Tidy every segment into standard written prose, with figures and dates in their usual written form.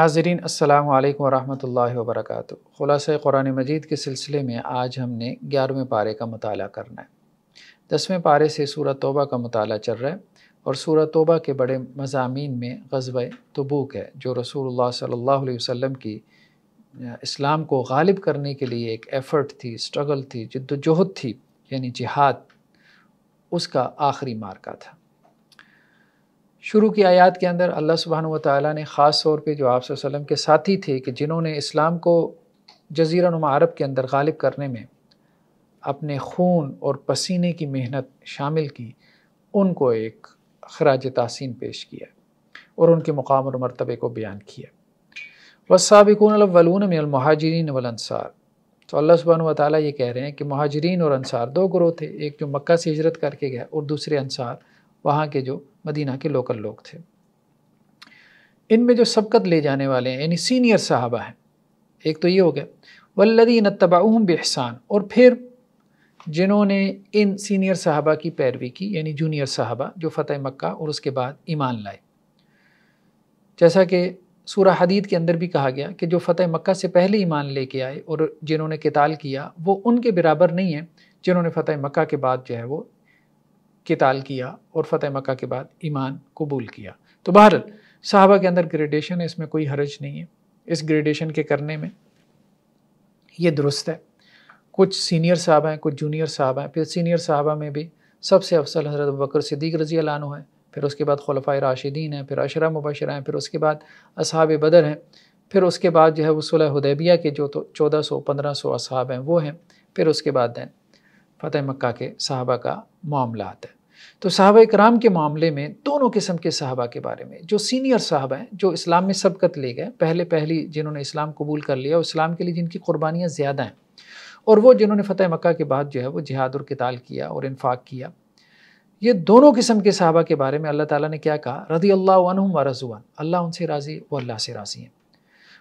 ناظرین السلام علیکم ورحمۃ اللہ وبرکاتہ۔ خلاصہ قرآن مجید کے سلسلے میں آج ہم نے 11ویں پارے کا مطالعہ کرنا ہے۔ 10ویں پارے سے سورہ توبہ کا مطالعہ چل رہا ہے اور سورہ توبہ کے بڑے مضامین میں غزوہ تبوک ہے، جو رسول اللہ صلی اللہ علیہ وسلم کی اسلام کو غالب کرنے کے لیے ایک ایفرٹ تھی، اسٹرگل تھی، جد و جہد تھی، یعنی جہاد، اس کا آخری مارکہ تھا۔ شروع کی آیات کے اندر اللہ سبحانہ و تعالیٰ نے خاص طور پہ جو آپ صلی اللہ علیہ وسلم کے ساتھی تھے کہ جنہوں نے اسلام کو جزیرہ نما عرب کے اندر غالب کرنے میں اپنے خون اور پسینے کی محنت شامل کی، ان کو ایک خراج تحسین پیش کیا اور ان کے مقام اور مرتبے کو بیان کیا۔ والسابقون الاولون من المہاجرین والانصار، تو اللہ سبحانہ و تعالیٰ یہ کہہ رہے ہیں کہ مہاجرین اور انصار دو گروہ تھے، ایک جو مکہ سے ہجرت کر کے گیا اور دوسرے انصار وہاں کے جو مدینہ کے لوکل لوگ تھے۔ ان میں جو سبقت لے جانے والے ہیں یعنی سینئر صحابہ ہیں، ایک تو یہ ہو گیا، والذین اتبعوہم بإحسان، اور پھر جنہوں نے ان سینئر صحابہ کی پیروی کی یعنی جونیئر صحابہ جو فتح مکہ اور اس کے بعد ایمان لائے۔ جیسا کہ سورہ حدید کے اندر بھی کہا گیا کہ جو فتح مکہ سے پہلے ایمان لے کے آئے اور جنہوں نے قتال کیا وہ ان کے برابر نہیں ہیں جنہوں نے فتح مکہ کے بعد جو ہے وہ قتال کیا اور فتح مکہ کے بعد ایمان قبول کیا۔ تو بہرحال صحابہ کے اندر گریڈیشن ہے، اس میں کوئی حرج نہیں ہے، اس گریڈیشن کے کرنے میں یہ درست ہے۔ کچھ سینئر صحابہ ہیں، کچھ جونیئر صحابہ ہیں، پھر سینئر صحابہ میں بھی سب سے افضل حضرت ابوبکر صدیق رضی اللہ عنہ ہیں، پھر اس کے بعد خلفائے راشدین ہیں، پھر عشرہ مبشرہ ہیں، پھر اس کے بعد اصحاب بدر ہیں، پھر اس کے بعد جو ہے وہ صلح حدیبیہ کے جو 1400-1500 اصحاب ہیں وہ ہیں، پھر اس کے بعد فتح مکہ کے صحابہ کا معاملات ہے۔ تو صحابہ کرام کے معاملے میں دونوں قسم کے صحابہ کے بارے میں، جو سینئر صحابہ ہیں جو اسلام میں سبقت لے گئے، پہلی جنہوں نے اسلام قبول کر لیا اور اسلام کے لیے جن کی قربانیاں زیادہ ہیں، اور وہ جنہوں نے فتح مکہ کے بعد جو ہے وہ جہاد اور قتال کیا اور انفاق کیا، یہ دونوں قسم کے صحابہ کے بارے میں اللہ تعالیٰ نے کیا کہا؟ رضی اللہ عنہم ورضوا، اللہ ان سے راضی، وہ اللہ سے راضی ہیں،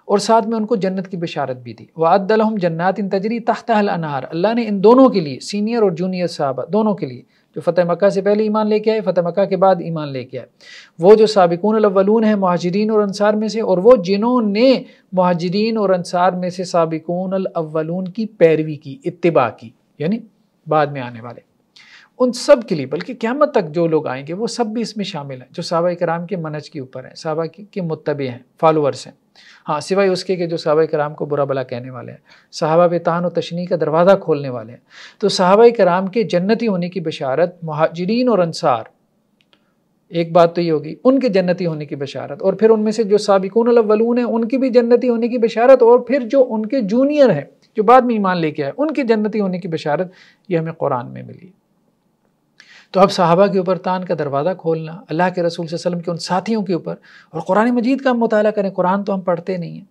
اور ساتھ میں ان کو جنت کی بشارت بھی دی۔ وَأَعَدَّ لَهُمْ جَنَّاتٍ تَجْرِي تَحْتَهَا الْأَنْهَارُ، اللہ نے ان دونوں کے لیے، سینئر اور جونیئر صحابہ دونوں کے لیے، جو فتح مکہ سے پہلے ایمان لے کے آئے، فتح مکہ کے بعد ایمان لے کے آئے، وہ جو سابقون الاولون ہیں مہاجرین اور انصار میں سے، اور وہ جنہوں نے مہاجرین اور انصار میں سے سابقون الاولون کی پیروی کی، اتباع کی، یعنی بعد میں آنے والے، ان سب کے لیے، بلکہ قیامت تک جو لوگ آئیں گے وہ سب بھی اس میں شامل ہیں جو صحابہ کرام کے منہج کے اوپر ہیں، صحابہ کے متبع ہیں، فالوورز ہیں، ہاں سوائے اس کے کہ جو صحابہ کرام کو برا بلا کہنے والے ہیں، صحابہ پہ طعن و تشنیع کا دروازہ کھولنے والے ہیں۔ تو صحابہ کرام کے جنتی ہونے کی بشارت مہاجرین اور انصار، ایک بات تو یہ ہوگی ان کے جنتی ہونے کی بشارت، اور پھر ان میں سے جو سابقون الاولون ہیں ان کی بھی جنتی ہونے کی بشارت، اور پھر جو ان کے جونیئر ہیں جو بعد میں ایمان لے کے آئے ان کے جنتی ہونے کی بشارت، یہ ہمیں قرآن میں ملی۔ تو اب صحابہ کے اوپر طعن کا دروازہ کھولنا، اللہ کے رسول صلی اللہ علیہ وسلم کے ان ساتھیوں کے اوپر، اور قرآن مجید کا ہم مطالعہ کریں، قرآن تو ہم پڑھتے نہیں ہیں،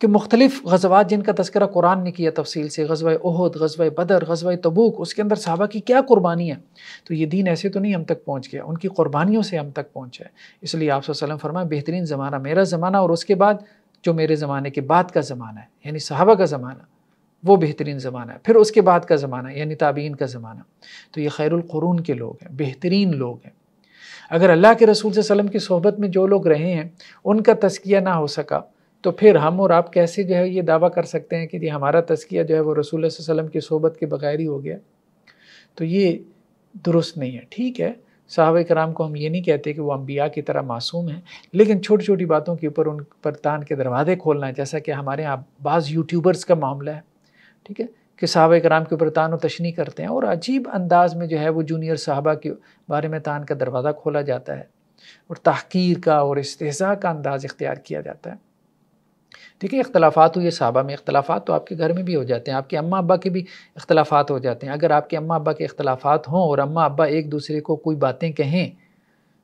کہ مختلف غزوات جن کا تذکرہ قرآن نے کیا تفصیل سے، غزوہ احد، غزوہ بدر، غزوہ تبوک، اس کے اندر صحابہ کی کیا قربانی ہے، تو یہ دین ایسے تو نہیں ہم تک پہنچ گیا، ان کی قربانیوں سے ہم تک پہنچا ہے۔ اس لیے آپ صلی اللہ علیہ وسلم فرمائے بہترین زمانہ میرا زمانہ، اور اس کے بعد جو میرے زمانے کے بعد کا زمانہ ہے یعنی صحابہ کا زمانہ، وہ بہترین زمانہ ہے، پھر اس کے بعد کا زمانہ یعنی تابعین کا زمانہ، تو یہ خیر القرون کے لوگ ہیں، بہترین لوگ ہیں۔ اگر اللہ کے رسول صلی اللہ علیہ وسلم کی صحبت میں جو لوگ رہے ہیں ان کا تزکیہ نہ ہو سکا، تو پھر ہم اور آپ کیسے جو ہے یہ دعویٰ کر سکتے ہیں کہ یہ ہمارا تزکیہ جو ہے وہ رسول اللہ صلی اللہ علیہ وسلم کی صحبت کے بغیر ہی ہو گیا؟ تو یہ درست نہیں ہے۔ ٹھیک ہے، صحابہ کرام کو ہم یہ نہیں کہتے کہ وہ انبیاء کی طرح معصوم ہیں، لیکن چھوٹی چھوٹی باتوں کے اوپر ان پر طعن کے دروازے کھولنا ہے، جیسا کہ ہمارے ہاں بعض یوٹیوبرز کا معاملہ ہے، ٹھیک ہے، کہ صحابہ کرام کے اوپر طعن و تشنیع کرتے ہیں اور عجیب انداز میں جو ہے وہ جونیئر صحابہ کے بارے میں طعن کا دروازہ کھولا جاتا ہے اور تحقیر کا اور استہزاء کا انداز اختیار کیا جاتا ہے۔ ٹھیک ہے، اختلافات ہوئے صحابہ میں، اختلافات تو آپ کے گھر میں بھی ہو جاتے ہیں، آپ کے اماں ابا کے بھی اختلافات ہو جاتے ہیں۔ اگر آپ کے اماں ابا کے اختلافات ہوں اور اماں ابا ایک دوسرے کو کوئی باتیں کہیں،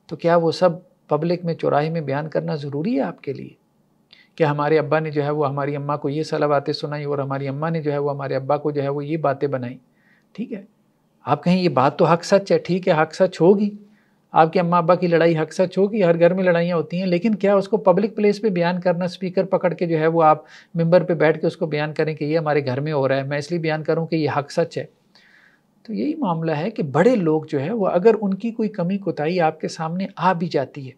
تو کیا وہ سب پبلک میں چوراہے میں بیان کرنا ضروری ہے آپ کے لیے؟ کہ ہمارے ابا نے جو ہے وہ ہماری اماں کو یہ صلاح باتیں سنائی اور ہماری اماں نے جو ہے وہ ہمارے ابا کو جو ہے وہ یہ باتیں بنائیں، ٹھیک ہے، آپ کہیں یہ بات تو حق سچ ہے، ٹھیک ہے حق سچ ہوگی، آپ کے اماں ابا کی لڑائی حق سچ ہوگی، ہر گھر میں لڑائیاں ہوتی ہیں، لیکن کیا اس کو پبلک پلیس پہ بیان کرنا، اسپیکر پکڑ کے جو ہے وہ آپ ممبر پہ بیٹھ کے اس کو بیان کریں کہ یہ ہمارے گھر میں ہو رہا ہے، میں اس لیے بیان کروں کہ یہ حق سچ ہے؟ تو یہی معاملہ ہے کہ بڑے لوگ جو ہے وہ اگر ان کی کوئی کمی کوتاہی آپ کے سامنے آ بھی جاتی ہے،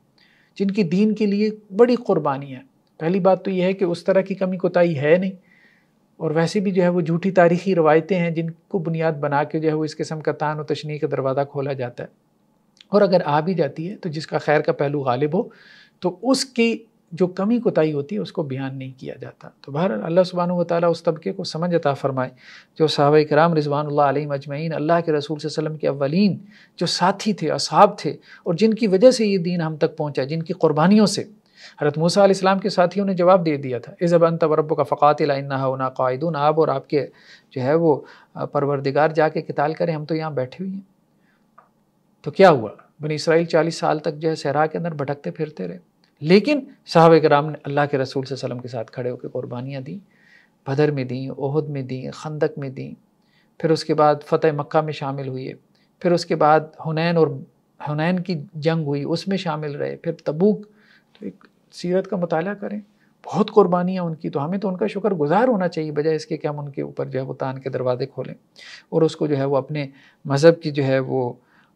جن کی دین کے لیے بڑی قربانیاں. پہلی بات تو یہ ہے کہ اس طرح کی کمی کوتاہی ہے نہیں، اور ویسے بھی جو ہے وہ جھوٹی تاریخی روایتیں ہیں جن کو بنیاد بنا کے جو ہے وہ اس قسم کا طعن و تشنیع کا دروازہ کھولا جاتا ہے. اور اگر آ بھی جاتی ہے تو جس کا خیر کا پہلو غالب ہو تو اس کی جو کمی کوتاہی ہوتی ہے اس کو بیان نہیں کیا جاتا. تو بہرحال اللہ سبحانہ و تعالیٰ اس طبقے کو سمجھ عطا فرمائے جو صحابہ کرام رضوان اللہ علیہم اجمعین، اللہ کے رسول صلی اللہ علیہ وسلم کے اولین جو ساتھی تھے، اصحاب تھے، اور جن کی وجہ سے یہ دین ہم تک پہنچا، جن کی قربانیوں سے. حضرت موسیٰ علیہ السلام کے ساتھیوں نے جواب دے دیا تھا، اذهب انت وربک فقاتلا انا هنا قاعدون، آپ اور آپ کے جو ہے وہ پروردگار جا کے قتال کریں، ہم تو یہاں بیٹھے ہوئے ہیں. تو کیا ہوا؟ بنی اسرائیل 40 سال تک جو ہے صحرا کے اندر بھٹکتے پھرتے رہے، لیکن صحابہ کرام نے اللہ کے رسول صلی اللہ علیہ وسلم کے ساتھ کھڑے ہو کے قربانیاں دیں، بدر میں دیں، احد میں دیں، خندق میں دیں، پھر اس کے بعد فتح مکہ میں شامل ہوئے، پھر اس کے بعد حنین کی جنگ ہوئی، اس میں شامل رہے، پھر تبوک. تو ایک سیرت کا مطالعہ کریں، بہت قربانیاں ان کی. تو ہمیں تو ان کا شکر گزار ہونا چاہیے بجائے اس کے کہ ہم ان کے اوپر جو ہے وہ طعن کے دروازے کھولیں اور اس کو جو ہے وہ اپنے مذہب کی جو ہے وہ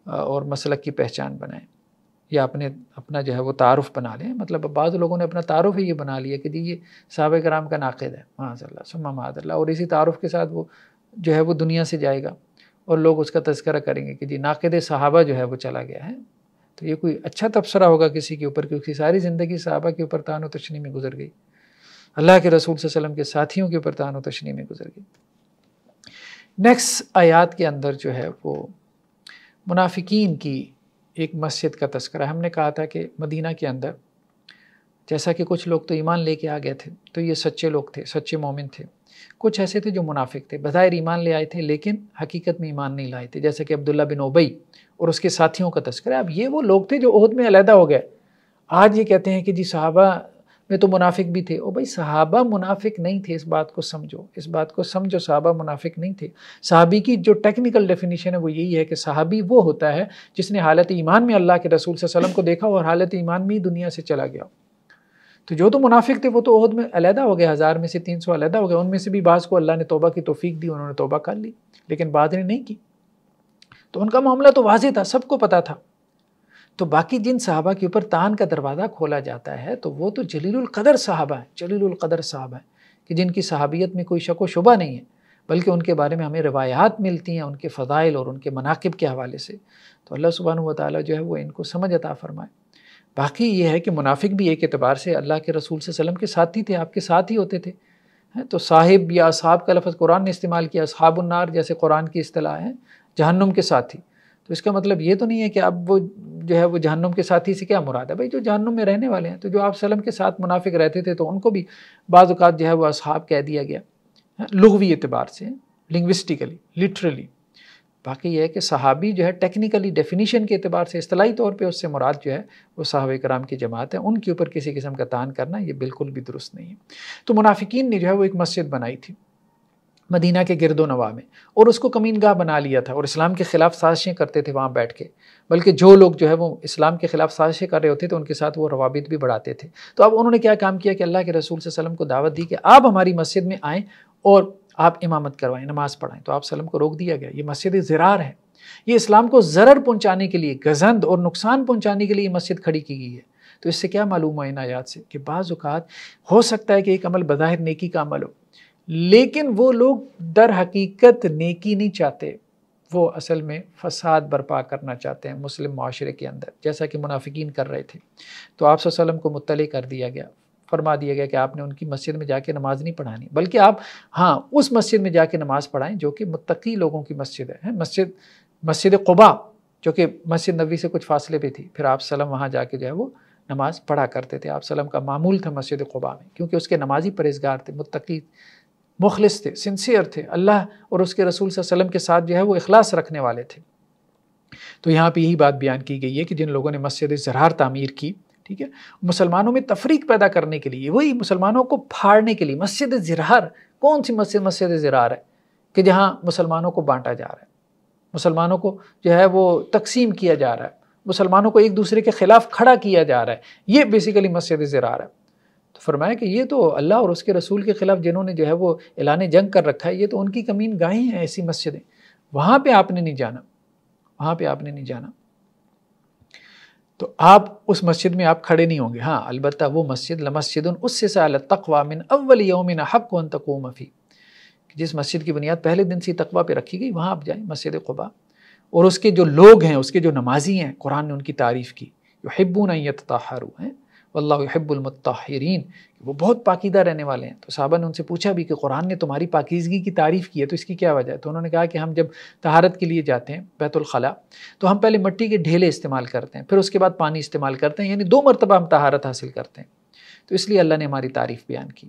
اور مسلک کی پہچان بنائیں، یا اپنا جو ہے وہ تعارف بنا لیں. مطلب بعض لوگوں نے اپنا تعارف ہی یہ بنا لیا کہ جی یہ صحابہ کرام کا ناقد ہے، معاذ اللہ ثم معاذ اللہ، اور اسی تعارف کے ساتھ وہ جو ہے وہ دنیا سے جائے گا اور لوگ اس کا تذکرہ کریں گے کہ جی ناقد صحابہ جو ہے وہ چلا گیا ہے. تو یہ کوئی اچھا تبصرہ ہوگا کسی کے اوپر، کیونکہ ساری زندگی صحابہ کے اوپر طعن و تشنیع میں گزر گئی، اللہ کے رسول صلی اللہ علیہ وسلم کے ساتھیوں کے اوپر طعن و تشنیع میں گزر گئی. نیکسٹ آیات کے اندر جو ہے وہ منافقین کی ایک مسجد کا تذکرہ. ہم نے کہا تھا کہ مدینہ کے اندر جیسا کہ کچھ لوگ تو ایمان لے کے آ گئے تھے، تو یہ سچے لوگ تھے، سچے مومن تھے. کچھ ایسے تھے جو منافق تھے، بظاہر ایمان لے آئے تھے لیکن حقیقت میں ایمان نہیں لائے تھے، جیسے کہ عبداللہ بن ابی اور اس کے ساتھیوں کا تذکرہ. اب یہ وہ لوگ تھے جو احد میں علیحدہ ہو گئے. آج یہ کہتے ہیں کہ جی صحابہ میں تو منافق بھی تھے. او بھائی صحابہ منافق نہیں تھے، اس بات کو سمجھو، اس بات کو سمجھو، صحابہ منافق نہیں تھے. صحابی کی جو ٹیکنیکل ڈیفینیشن ہے وہ یہی ہے کہ صحابی وہ ہوتا ہے جس نے حالت ایمان میں اللہ کے رسول صلی اللہ علیہ وسلم کو دیکھا اور حالت ایمان میں ہی دنیا سے چلا گیا. تو جو تو منافق تھے وہ تو احد میں علیحدہ ہو گئے، 1000 میں سے 300 علیحدہ ہو گئے. ان میں سے بھی بعض کو اللہ نے توبہ کی توفیق دی، انہوں نے توبہ کر لی، لیکن بعض نے نہیں کی. تو ان کا معاملہ تو واضح تھا، سب کو پتا تھا. تو باقی جن صحابہ کے اوپر طعن کا دروازہ کھولا جاتا ہے تو وہ تو جلیل القدر صحابہ ہیں، جلیل القدر صحابہ ہیں کہ جن کی صحابیت میں کوئی شک و شبہ نہیں ہے، بلکہ ان کے بارے میں ہمیں روایات ملتی ہیں ان کے فضائل اور ان کے مناقب کے حوالے سے. تو اللہ سبحانہ و تعالیٰ جو ہے وہ ان کو سمجھ عطا فرمائے. باقی یہ ہے کہ منافق بھی ایک اعتبار سے اللہ کے رسول صلی اللہ علیہ وسلم کے ساتھی تھے، آپ کے ساتھ ہی ہوتے تھے. تو صاحب یا اصحاب کا لفظ قرآن نے استعمال کیا، اصحاب النار جیسے قرآن کی اصطلاح ہے، جہنم کے ساتھی. تو اس کا مطلب یہ تو نہیں ہے کہ اب وہ جو ہے وہ جہنم کے ساتھی سے کیا مراد ہے؟ بھائی جو جہنم میں رہنے والے ہیں. تو جو آپ صلی اللہ علیہ وسلم کے ساتھ منافق رہتے تھے تو ان کو بھی بعض اوقات جو ہے وہ اصحاب کہہ دیا گیا لغوی اعتبار سے، لنگوسٹیکلی، لٹرلی. باقی یہ ہے کہ صحابی جو ہے ٹیکنیکلی ڈیفینیشن کے اعتبار سے اصطلاحی طور پہ اس سے مراد جو ہے وہ صحابہ کرام کی جماعت ہے. ان کے اوپر کسی قسم کا طعن کرنا یہ بالکل بھی درست نہیں ہے. تو منافقین نے جو ہے وہ ایک مسجد بنائی تھی مدینہ کے گرد و نواح میں، اور اس کو کمین گاہ بنا لیا تھا، اور اسلام کے خلاف سازشیں کرتے تھے وہاں بیٹھ کے. بلکہ جو لوگ جو ہے وہ اسلام کے خلاف سازشیں کر رہے ہوتے تھے ان کے ساتھ وہ روابط بھی بڑھاتے تھے. تو اب انہوں نے کیا کام کیا کہ اللہ کے رسول صلی اللہ علیہ وسلم کو دعوت دی کہ آپ ہماری مسجد میں آئیں اور آپ امامت کروائیں، نماز پڑھائیں. تو آپ صلی اللہ علیہ وسلم کو روک دیا گیا. یہ مسجد ضرار ہے، یہ اسلام کو ضرر پہنچانے کے لیے، گزند اور نقصان پہنچانے کے لیے یہ مسجد کھڑی کی گئی ہے. تو اس سے کیا معلوم ہوا ان آیات سے کہ بعض اوقات ہو سکتا ہے کہ ایک عمل بظاہر نیکی کا عمل ہو، لیکن وہ لوگ در حقیقت نیکی نہیں چاہتے، وہ اصل میں فساد برپا کرنا چاہتے ہیں مسلم معاشرے کے اندر، جیسا کہ منافقین کر رہے تھے. تو آپ صلی اللہ علیہ وسلم کو مطلع کر دیا گیا، فرما دیا گیا کہ آپ نے ان کی مسجد میں جا کے نماز نہیں پڑھانی، بلکہ آپ اس مسجد میں جا کے نماز پڑھائیں جو کہ متقی لوگوں کی مسجد ہے. مسجد قباء جو کہ مسجد نبوی سے کچھ فاصلے پہ تھی، پھر آپ صلی اللہ علیہ وسلم وہاں جا کے جو ہے وہ نماز پڑھا کرتے تھے. آپ صلی اللہ علیہ وسلم کا معمول تھا مسجد قباء میں، کیونکہ اس کے نمازی پرہیزگار تھے، متقی، مخلص تھے، سنسیئر تھے، اللہ اور اس کے رسول صلی اللہ علیہ وسلم کے ساتھ جو ہے وہ اخلاص رکھنے والے تھے. تو یہاں پہ یہی بات بیان کی گئی ہے کہ جن لوگوں نے مسجد زرار تعمیر کی، ٹھیک ہے، مسلمانوں میں تفریق پیدا کرنے کے لیے، وہی مسلمانوں کو پھاڑنے کے لیے. مسجد زرار کون سی مسجد زرار ہے کہ جہاں مسلمانوں کو بانٹا جا رہا ہے، مسلمانوں کو جو ہے وہ تقسیم کیا جا رہا ہے، مسلمانوں کو ایک دوسرے کے خلاف کھڑا کیا جا رہا ہے. یہ بیسیکلی مسجد زرار ہے. تو فرمایا کہ یہ تو اللہ اور اس کے رسول کے خلاف جنہوں نے جو ہے وہ اعلان جنگ کر رکھا ہے، یہ تو ان کی کمین گاہیں ہیں ایسی مسجدیں. وہاں پہ آپ نے نہیں جانا، وہاں پہ آپ نے نہیں جانا. تو آپ اس مسجد میں آپ کھڑے نہیں ہوں گے. ہاں البتہ وہ مسجد لمسجد اسس علی التقوی من اول یوم احق ان تقوم فیہ، جس مسجد کی بنیاد پہلے دن سے تقوی پہ رکھی گئی وہاں آپ جائیں، مسجد قباء. اور اس کے جو لوگ ہیں، اس کے جو نمازی ہیں، قرآن نے ان کی تعریف کی، یحبون ان یتطہروا، واللہ یحب المطہرین، وہ بہت پاکیزہ رہنے والے ہیں. تو صحابہ نے ان سے پوچھا بھی کہ قرآن نے تمہاری پاکیزگی کی تعریف کی ہے تو اس کی کیا وجہ ہے؟ تو انہوں نے کہا کہ ہم جب طہارت کے لیے جاتے ہیں بیت الخلاء تو ہم پہلے مٹی کے ڈھیلے استعمال کرتے ہیں، پھر اس کے بعد پانی استعمال کرتے ہیں، یعنی 2 مرتبہ ہم طہارت حاصل کرتے ہیں. تو اس لیے اللہ نے ہماری تعریف بیان کی.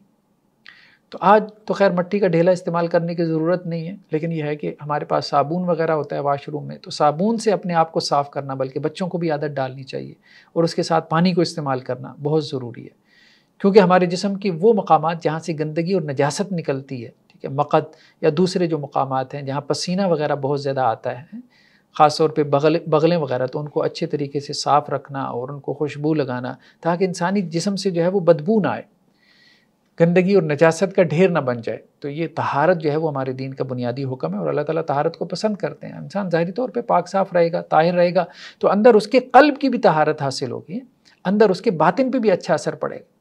تو آج تو خیر مٹی کا ڈھیلا استعمال کرنے کی ضرورت نہیں ہے، لیکن یہ ہے کہ ہمارے پاس صابن وغیرہ ہوتا ہے واش روم میں، تو صابن سے اپنے آپ کو صاف کرنا، بلکہ بچوں کو بھی عادت ڈالنی چاہیے، اور اس کے ساتھ پانی کو استعمال کرنا بہت ضروری ہے. کیونکہ ہمارے جسم کی وہ مقامات جہاں سے گندگی اور نجاست نکلتی ہے، ٹھیک ہے، مقد یا دوسرے جو مقامات ہیں جہاں پسینہ وغیرہ بہت زیادہ آتا ہے، خاص طور پہ بغلیں وغیرہ، تو ان کو اچھے طریقے سے صاف رکھنا اور ان کو خوشبو لگانا تاکہ انسانی جسم سے جو ہے وہ بدبو نہ آئے، گندگی اور نجاست کا ڈھیر نہ بن جائے. تو یہ طہارت جو ہے وہ ہمارے دین کا بنیادی حکم ہے، اور اللہ تعالیٰ طہارت کو پسند کرتے ہیں. انسان ظاہری طور پہ پاک صاف رہے گا، طاہر رہے گا، تو اندر اس کے قلب کی بھی طہارت حاصل ہوگی، اندر اس کے باطن پہ بھی اچھا اثر پڑے گا.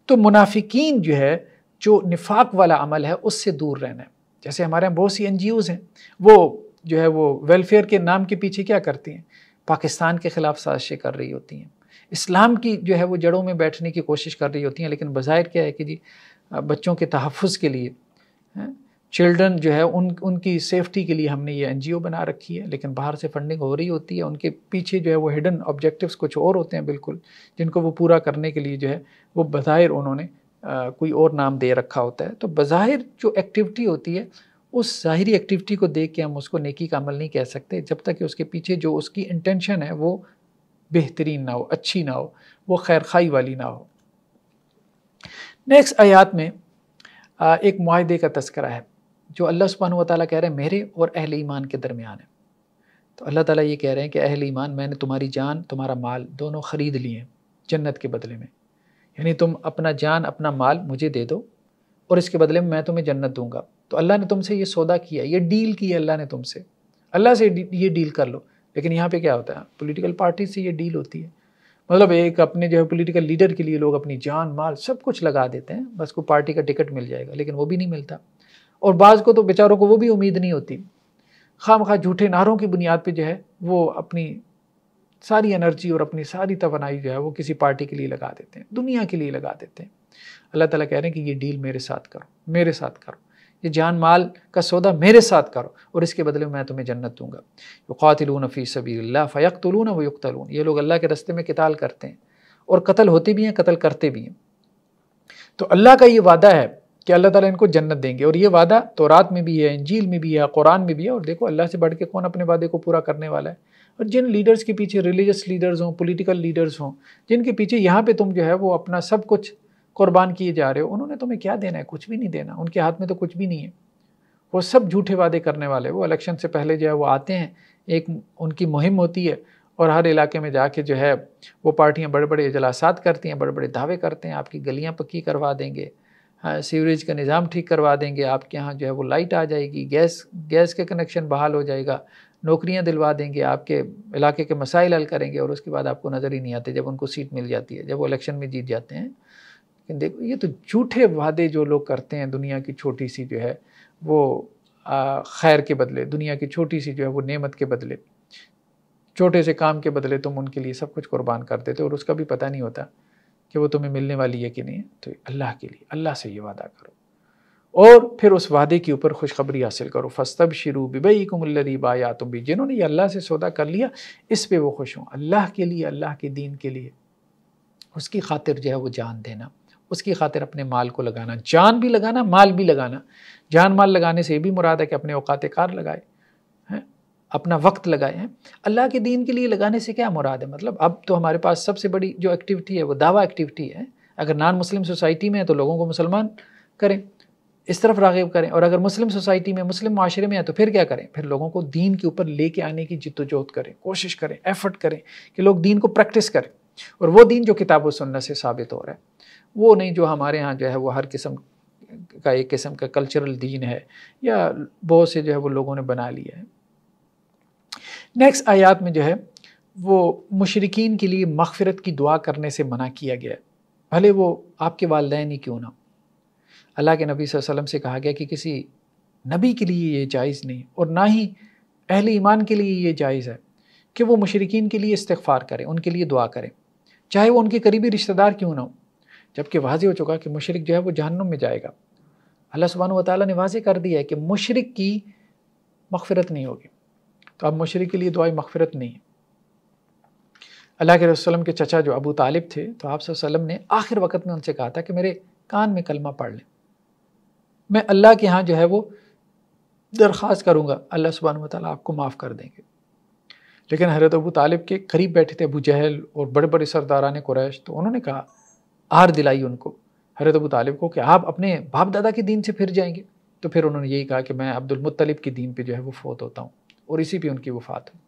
تو منافقین جو ہے، جو نفاق والا عمل ہے اس سے دور رہنا ہے. جیسے ہمارے یہاں بہت سی NGOs ہیں، وہ جو ہے وہ ویلفیئر کے نام کے پیچھے کیا کرتی ہیں؟ پاکستان کے خلاف سازشیں کر رہی ہوتی ہیں، اسلام کی جو ہے وہ جڑوں میں بیٹھنے کی کوشش کر رہی ہوتی ہیں، لیکن بظاہر کیا ہے کہ جی بچوں کے تحفظ کے لیے، چلڈرن جو ہے ان کی سیفٹی کے لیے ہم نے یہ NGO بنا رکھی ہے، لیکن باہر سے فنڈنگ ہو رہی ہوتی ہے. ان کے پیچھے جو ہے وہ ہڈن آبجیکٹیوز کچھ اور ہوتے ہیں بالکل، جن کو وہ پورا کرنے کے لیے جو ہے وہ بظاہر انہوں نے کوئی اور نام دے رکھا ہوتا ہے. تو بظاہر جو ایکٹیویٹی ہوتی ہے، اس ظاہری ایکٹیویٹی کو دیکھ کے ہم اس کو نیکی کا عمل نہیں کہہ سکتے جب تک کہ اس کے پیچھے جو اس کی انٹینشن ہے وہ بہترین نہ ہو، اچھی نہ ہو، وہ خیر خواہی والی نہ ہو. نیکسٹ آیات میں ایک معاہدے کا تذکرہ ہے جو اللہ سبحانہ و تعالیٰ کہہ رہے ہیں میرے اور اہل ایمان کے درمیان ہے. تو اللہ تعالیٰ یہ کہہ رہے ہیں کہ اہل ایمان، میں نے تمہاری جان تمہارا مال دونوں خرید لیے ہیں جنت کے بدلے میں، یعنی تم اپنا جان اپنا مال مجھے دے دو اور اس کے بدلے میں تمہیں جنت دوں گا. تو اللہ نے تم سے یہ سودا کیا، یہ ڈیل کی ہے اللہ نے تم سے، اللہ سے یہ ڈیل کر لو. لیکن یہاں پہ کیا ہوتا ہے؟ پولیٹیکل پارٹی سے یہ ڈیل ہوتی ہے. مطلب ایک اپنے جو ہے پولیٹیکل لیڈر کے لیے لوگ اپنی جان مال سب کچھ لگا دیتے ہیں، بس کو پارٹی کا ٹکٹ مل جائے گا، لیکن وہ بھی نہیں ملتا. اور بعض کو تو بیچاروں کو وہ بھی امید نہیں ہوتی، خواہ مخواہ جھوٹے نعروں کی بنیاد پہ جو ہے وہ اپنی ساری انرجی اور اپنی ساری توانائی جو ہے وہ کسی پارٹی کے لیے لگا دیتے ہیں، دنیا کے لیے لگا دیتے ہیں. اللہ تعالیٰ کہہ رہے ہیں کہ یہ ڈیل میرے ساتھ کرو، میرے ساتھ کرو، یہ جان مال کا سودا میرے ساتھ کرو اور اس کے بدلے میں تمہیں جنت دوں گا. یقاتلون فی سبیل اللہ فیقتلون ویقتلون، یہ لوگ اللہ کے راستے میں قتال کرتے ہیں اور قتل ہوتے بھی ہیں، قتل کرتے بھی ہیں. تو اللہ کا یہ وعدہ ہے کہ اللہ تعالیٰ ان کو جنت دیں گے، اور یہ وعدہ تورات میں بھی ہے، انجیل میں بھی ہے، قرآن میں بھی ہے. اور دیکھو اللہ سے بڑھ کے کون اپنے وعدے کو پورا کرنے والا ہے. اور جن لیڈرز کے پیچھے، ریلیجس لیڈرز ہوں، پولیٹیکل لیڈرز ہوں، جن کے پیچھے یہاں پہ تم جو ہے وہ اپنا سب کچھ قربان کیے جا رہے ہو، انہوں نے تمہیں کیا دینا ہے؟ کچھ بھی نہیں دینا، ان کے ہاتھ میں تو کچھ بھی نہیں ہے. وہ سب جھوٹے وعدے کرنے والے. وہ الیکشن سے پہلے جو ہے وہ آتے ہیں، ایک ان کی مہم ہوتی ہے اور ہر علاقے میں جا کے جو ہے وہ پارٹیاں بڑے بڑے اجلاسات کرتی ہیں، بڑے بڑے دعوے کرتے ہیں، آپ کی گلیاں پکی کروا دیں گے، سیوریج کا نظام ٹھیک کروا دیں گے، آپ کے ہاں جو ہے وہ لائٹ آ جائے گی، گیس کے کنیکشن بحال ہو جائے گا، نوکریاں دلوا دیں گے، آپ کے علاقے کے مسائل حل کریں گے. اور اس کے بعد آپ کو نظر ہی نہیں آتے جب ان کو سیٹ مل جاتی ہے، جب وہ الیکشن میں جیت جاتے ہیں. لیکن دیکھو یہ تو جھوٹے وعدے جو لوگ کرتے ہیں، دنیا کی چھوٹی سی جو ہے وہ خیر کے بدلے، دنیا کی چھوٹی سی جو ہے وہ نعمت کے بدلے، چھوٹے سے کام کے بدلے تم ان کے لیے سب کچھ قربان کر دیتے اور اس کا بھی پتہ نہیں ہوتا کہ وہ تمہیں ملنے والی ہے کہ نہیں ہے. تو اللہ کے لیے، اللہ سے یہ وعدہ کرو اور پھر اس وعدے کے اوپر خوشخبری حاصل کرو. فاستبشروا ببیعکم الذی بایعتم بہ، جنہوں نے یہ اللہ سے سودا کر لیا اس پہ وہ خوش ہوں. اللہ کے لیے، اللہ کے دین کے لیے، اس کی خاطر جو ہے وہ جان دینا، اس کی خاطر اپنے مال کو لگانا، جان بھی لگانا، مال بھی لگانا. جان مال لگانے سے یہ بھی مراد ہے کہ اپنے اوقات کار لگائے، اپنا وقت لگائے ہیں. اللہ کے دین کے لیے لگانے سے کیا مراد ہے؟ مطلب اب تو ہمارے پاس سب سے بڑی جو ایکٹیویٹی ہے وہ دعویٰ ایکٹیویٹی ہے. اگر نان مسلم سوسائٹی میں ہے تو لوگوں کو مسلمان کریں، اس طرف راغب کریں، اور اگر مسلم سوسائٹی میں، مسلم معاشرے میں ہے تو پھر کیا کریں؟ پھر لوگوں کو دین کے اوپر لے کے آنے کی جد و جہد کریں، کوشش کریں، ایفرٹ کریں کہ لوگ دین کو پریکٹس کریں. اور وہ دین جو کتاب و سنت سے ثابت ہو رہا ہے، وہ نہیں جو ہمارے ہاں جو ہے وہ ہر قسم کا ایک قسم کا کلچرل دین ہے یا بہت سے جو ہے وہ لوگوں نے بنا لیا ہے. نیکسٹ آیات میں جو ہے وہ مشرکین کے لیے مغفرت کی دعا کرنے سے منع کیا گیا ہے، بھلے وہ آپ کے والدین ہی کیوں نہ ہو۔ اللہ کے نبی صلی اللہ علیہ وسلم سے کہا گیا کہ کسی نبی کے لیے یہ جائز نہیں، اور نہ ہی اہل ایمان کے لیے یہ جائز ہے کہ وہ مشرکین کے لیے استغفار کریں، ان کے لیے دعا کریں، چاہے وہ ان کے قریبی رشتہ دار کیوں نہ ہو، جبکہ واضح ہو چکا کہ مشرک جو ہے وہ جہنم میں جائے گا۔ اللہ سبحانہ و تعالیٰ نے واضح کر دیا ہے کہ مشرک کی مغفرت نہیں ہوگی، تو اب مشرک کے لیے دعائیں مغفرت نہیں ہے۔ اللہ کے رسول صلی اللہ علیہ وسلم کے چچا جو ابو طالب تھے، تو آپ صلی اللہ علیہ وسلم نے آخر وقت میں ان سے کہا تھا کہ میرے کان میں کلمہ پڑھ لیں، میں اللہ کے ہاں جو ہے وہ درخواست کروں گا، اللہ سبحانہ و تعالیٰ آپ کو معاف کر دیں گے۔ لیکن حضرت ابو طالب کے قریب بیٹھے تھے ابو جہل اور بڑے بڑے سرداران قریش، تو انہوں نے کہا، آر دلائی ان کو، حضرت ابو طالب کو، کہ آپ اپنے باپ دادا کے دین سے پھر جائیں گے؟ تو پھر انہوں نے یہی کہا کہ میں عبد المطلب کے دین پہ جو ہے وہ فوت ہوتا ہوں، اور اسی پہ ان کی وفات ہوئی۔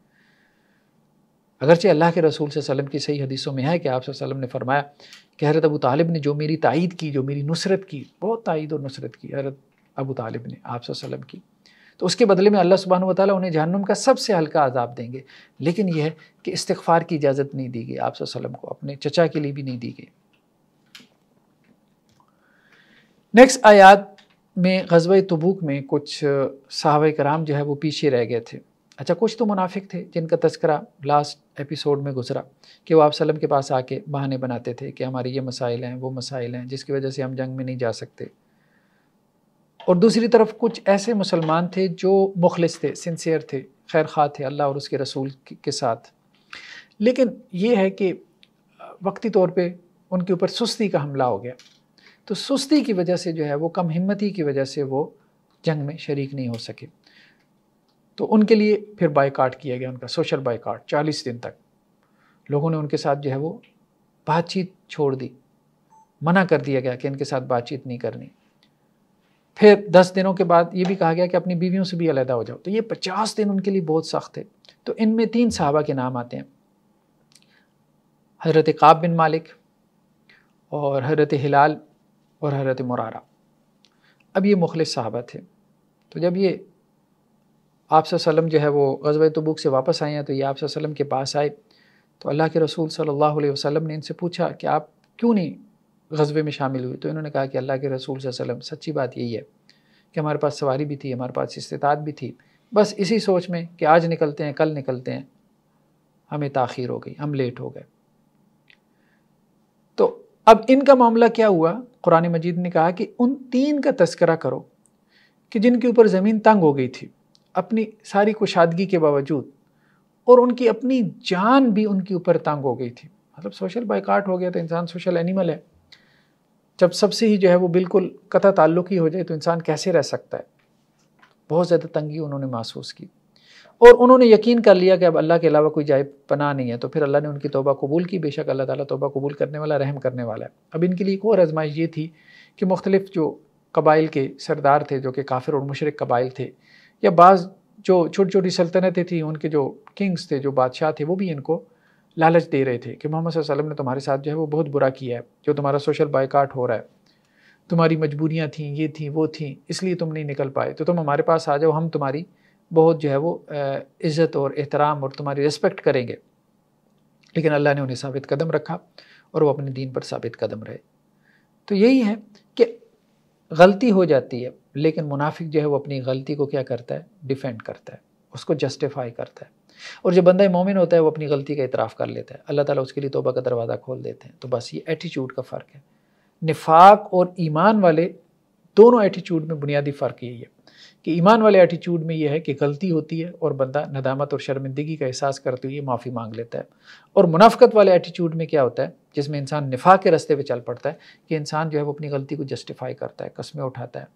اگرچہ اللہ کے رسول صلی اللہ علیہ وسلم کی صحیح حدیثوں میں ہے کہ آپ صلی اللہ علیہ وسلم نے فرمایا کہ حضرت ابو طالب نے جو میری تائید کی، جو میری نصرت کی، بہت تائید اور نصرت کی حضرت ابو طالب نے آپ صلی اللہ علیہ وسلم کی، تو اس کے بدلے میں اللہ سبحانہ و تعالیٰ انہیں جہنم کا سب سے ہلکا عذاب دیں گے۔ لیکن یہ ہے کہ استغفار کی اجازت نہیں دی گئی آپ صلی اللہ علیہ وسلم کو، اپنے چچا کے لیے بھی نہیں دی گئی۔ نیکسٹ آیات میں غزوہ تبوک میں کچھ صحابہ کرام جو ہے وہ پیچھے رہ گئے تھے۔ اچھا، کچھ تو منافق تھے جن کا تذکرہ لاسٹ ایپیسوڈ میں گزرا کہ وہ آپ صلی اللہ علیہ وسلم کے پاس آ کے بہانے بناتے تھے کہ ہماری یہ مسائل ہیں، وہ مسائل ہیں، جس کی وجہ سے ہم جنگ میں نہیں جا سکتے۔ اور دوسری طرف کچھ ایسے مسلمان تھے جو مخلص تھے، سنسیئر تھے، خیر خواہ تھے اللہ اور اس کے رسول کے ساتھ، لیکن یہ ہے کہ وقتی طور پہ ان کے اوپر سستی کا حملہ ہو گیا، تو سستی کی وجہ سے جو ہے وہ، کم ہمتی کی وجہ سے وہ جنگ میں شریک نہیں ہو سکے، تو ان کے لیے پھر بائیکاٹ کیا گیا، ان کا سوشل بائیکاٹ 40 دن تک لوگوں نے ان کے ساتھ جو ہے وہ بات چیت چھوڑ دی، منع کر دیا گیا کہ ان کے ساتھ بات چیت نہیں کرنی۔ پھر 10 دنوں کے بعد یہ بھی کہا گیا کہ اپنی بیویوں سے بھی علیحدہ ہو جاؤ، تو یہ 50 دن ان کے لیے بہت سخت تھے۔ تو ان میں 3 صحابہ کے نام آتے ہیں، حضرت کعب بن مالک اور حضرت ہلال اور حضرت مرارہ۔ اب یہ مخلص صحابہ تھے، تو جب یہ آپ صلی اللہ علیہ وسلم جو ہے وہ غزوہ تبوک سے واپس آئے ہیں، تو یہ آپ صلی اللہ علیہ وسلم کے پاس آئے، تو اللہ کے رسول صلی اللہ علیہ وسلم نے ان سے پوچھا کہ آپ کیوں نہیں غزوے میں شامل ہوئے؟ تو انہوں نے کہا کہ اللہ کے رسول صلی اللہ علیہ وسلم، سچی بات یہی ہے کہ ہمارے پاس سواری بھی تھی، ہمارے پاس استطاعت بھی تھی، بس اسی سوچ میں کہ آج نکلتے ہیں کل نکلتے ہیں، ہمیں تاخیر ہو گئی، ہم لیٹ ہو گئے۔ تو اب ان کا معاملہ کیا ہوا؟ قرآن مجید نے کہا کہ ان 3 کا تذکرہ کرو کہ جن کے اوپر زمین تنگ ہو گئی تھی اپنی ساری کشادگی کے باوجود، اور ان کی اپنی جان بھی ان کے اوپر تنگ ہو گئی تھی۔ مطلب سوشل بائیکاٹ ہو گیا تو انسان سوشل اینیمل ہے، جب سب سے ہی جو ہے وہ بالکل قطع تعلق ہی ہو جائے تو انسان کیسے رہ سکتا ہے؟ بہت زیادہ تنگی انہوں نے محسوس کی، اور انہوں نے یقین کر لیا کہ اب اللہ کے علاوہ کوئی جائے پناہ نہیں ہے، تو پھر اللہ نے ان کی توبہ قبول کی۔ بے شک اللہ تعالیٰ توبہ قبول کرنے والا، رحم کرنے والا ہے۔ اب ان کے لیے ایک اور آزمائش یہ تھی کہ مختلف جو قبائل کے سردار تھے جو کہ کافر اور مشرک قبائل تھے، یا بعض جو چھوٹی چھوٹی سلطنتیں تھیں، ان کے جو کنگز تھے، جو بادشاہ تھے، وہ بھی ان کو لالچ دے رہے تھے کہ محمد صلی اللہ علیہ وسلم نے تمہارے ساتھ جو ہے وہ بہت برا کیا ہے، جو تمہارا سوشل بائیکاٹ ہو رہا ہے، تمہاری مجبوریاں تھیں، یہ تھیں وہ تھیں، اس لیے تم نہیں نکل پائے، تو تم ہمارے پاس آ جاؤ، ہم تمہاری بہت جو ہے وہ عزت اور احترام اور تمہاری ریسپیکٹ کریں گے۔ لیکن اللہ نے انہیں ثابت قدم رکھا اور وہ اپنے دین پر ثابت قدم رہے۔ تو یہی ہے کہ غلطی ہو جاتی ہے، لیکن منافق جو ہے وہ اپنی غلطی کو کیا کرتا ہے؟ ڈیفینڈ کرتا ہے، اس کو جسٹیفائی کرتا ہے، اور جو بندہ مومن ہوتا ہے وہ اپنی غلطی کا اعتراف کر لیتا ہے، اللہ تعالیٰ اس کے لیے توبہ کا دروازہ کھول دیتے ہیں۔ تو بس یہ ایٹیچیوڈ کا فرق ہے۔ نفاق اور ایمان والے دونوں ایٹیچیوڈ میں بنیادی فرق یہی ہے کہ ایمان والے ایٹیچیوڈ میں یہ ہے کہ غلطی ہوتی ہے اور بندہ ندامت اور شرمندگی کا احساس کرتے ہوئے معافی مانگ لیتا ہے، اور منافقت والے ایٹیچیوڈ میں کیا ہوتا ہے، جس میں انسان نفاق کے راستے پہ چل پڑتا ہے، کہ انسان جو ہے وہ اپنی غلطی کو جسٹیفائی کرتا ہے، قسمیں اٹھاتا ہے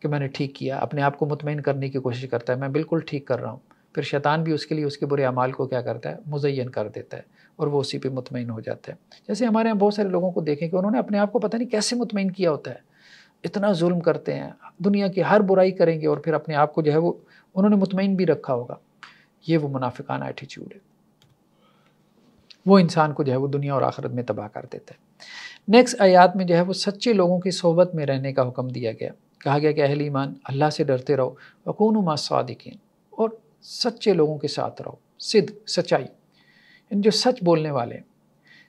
کہ میں نے ٹھیک کیا، اپنے آپ کو مطمئن کرنے کی کوشش کرتا ہے میں بالکل ٹھیک کر رہا ہوں، پھر شیطان بھی اس کے لیے اس کے برے اعمال کو کیا کرتا ہے؟ مزین کر دیتا ہے، اور وہ اسی پہ مطمئن ہو جاتا ہے۔ جیسے ہمارے یہاں بہت سارے لوگوں کو دیکھیں کہ انہوں نے اپنے آپ کو پتہ نہیں کیسے مطمئن کیا ہوتا ہے، اتنا ظلم کرتے ہیں، دنیا کی ہر برائی کریں گے، اور پھر اپنے آپ کو جو ہے وہ انہوں نے مطمئن بھی رکھا ہوگا۔ یہ وہ منافقانہ ایٹیچیوڈ ہے، وہ انسان کو جو ہے وہ دنیا اور آخرت میں تباہ کر دیتا ہے۔ نیکسٹ آیات میں جو ہے وہ سچے لوگوں کی صحبت میں رہنے کا حکم دیا گیا، کہا گیا کہ اہل ایمان اللہ سے ڈرتے رہو، وکونوا مع الصادقین، اور سچے لوگوں کے ساتھ رہو، صدق، سچائی۔ جو سچ بولنے والے ہیں،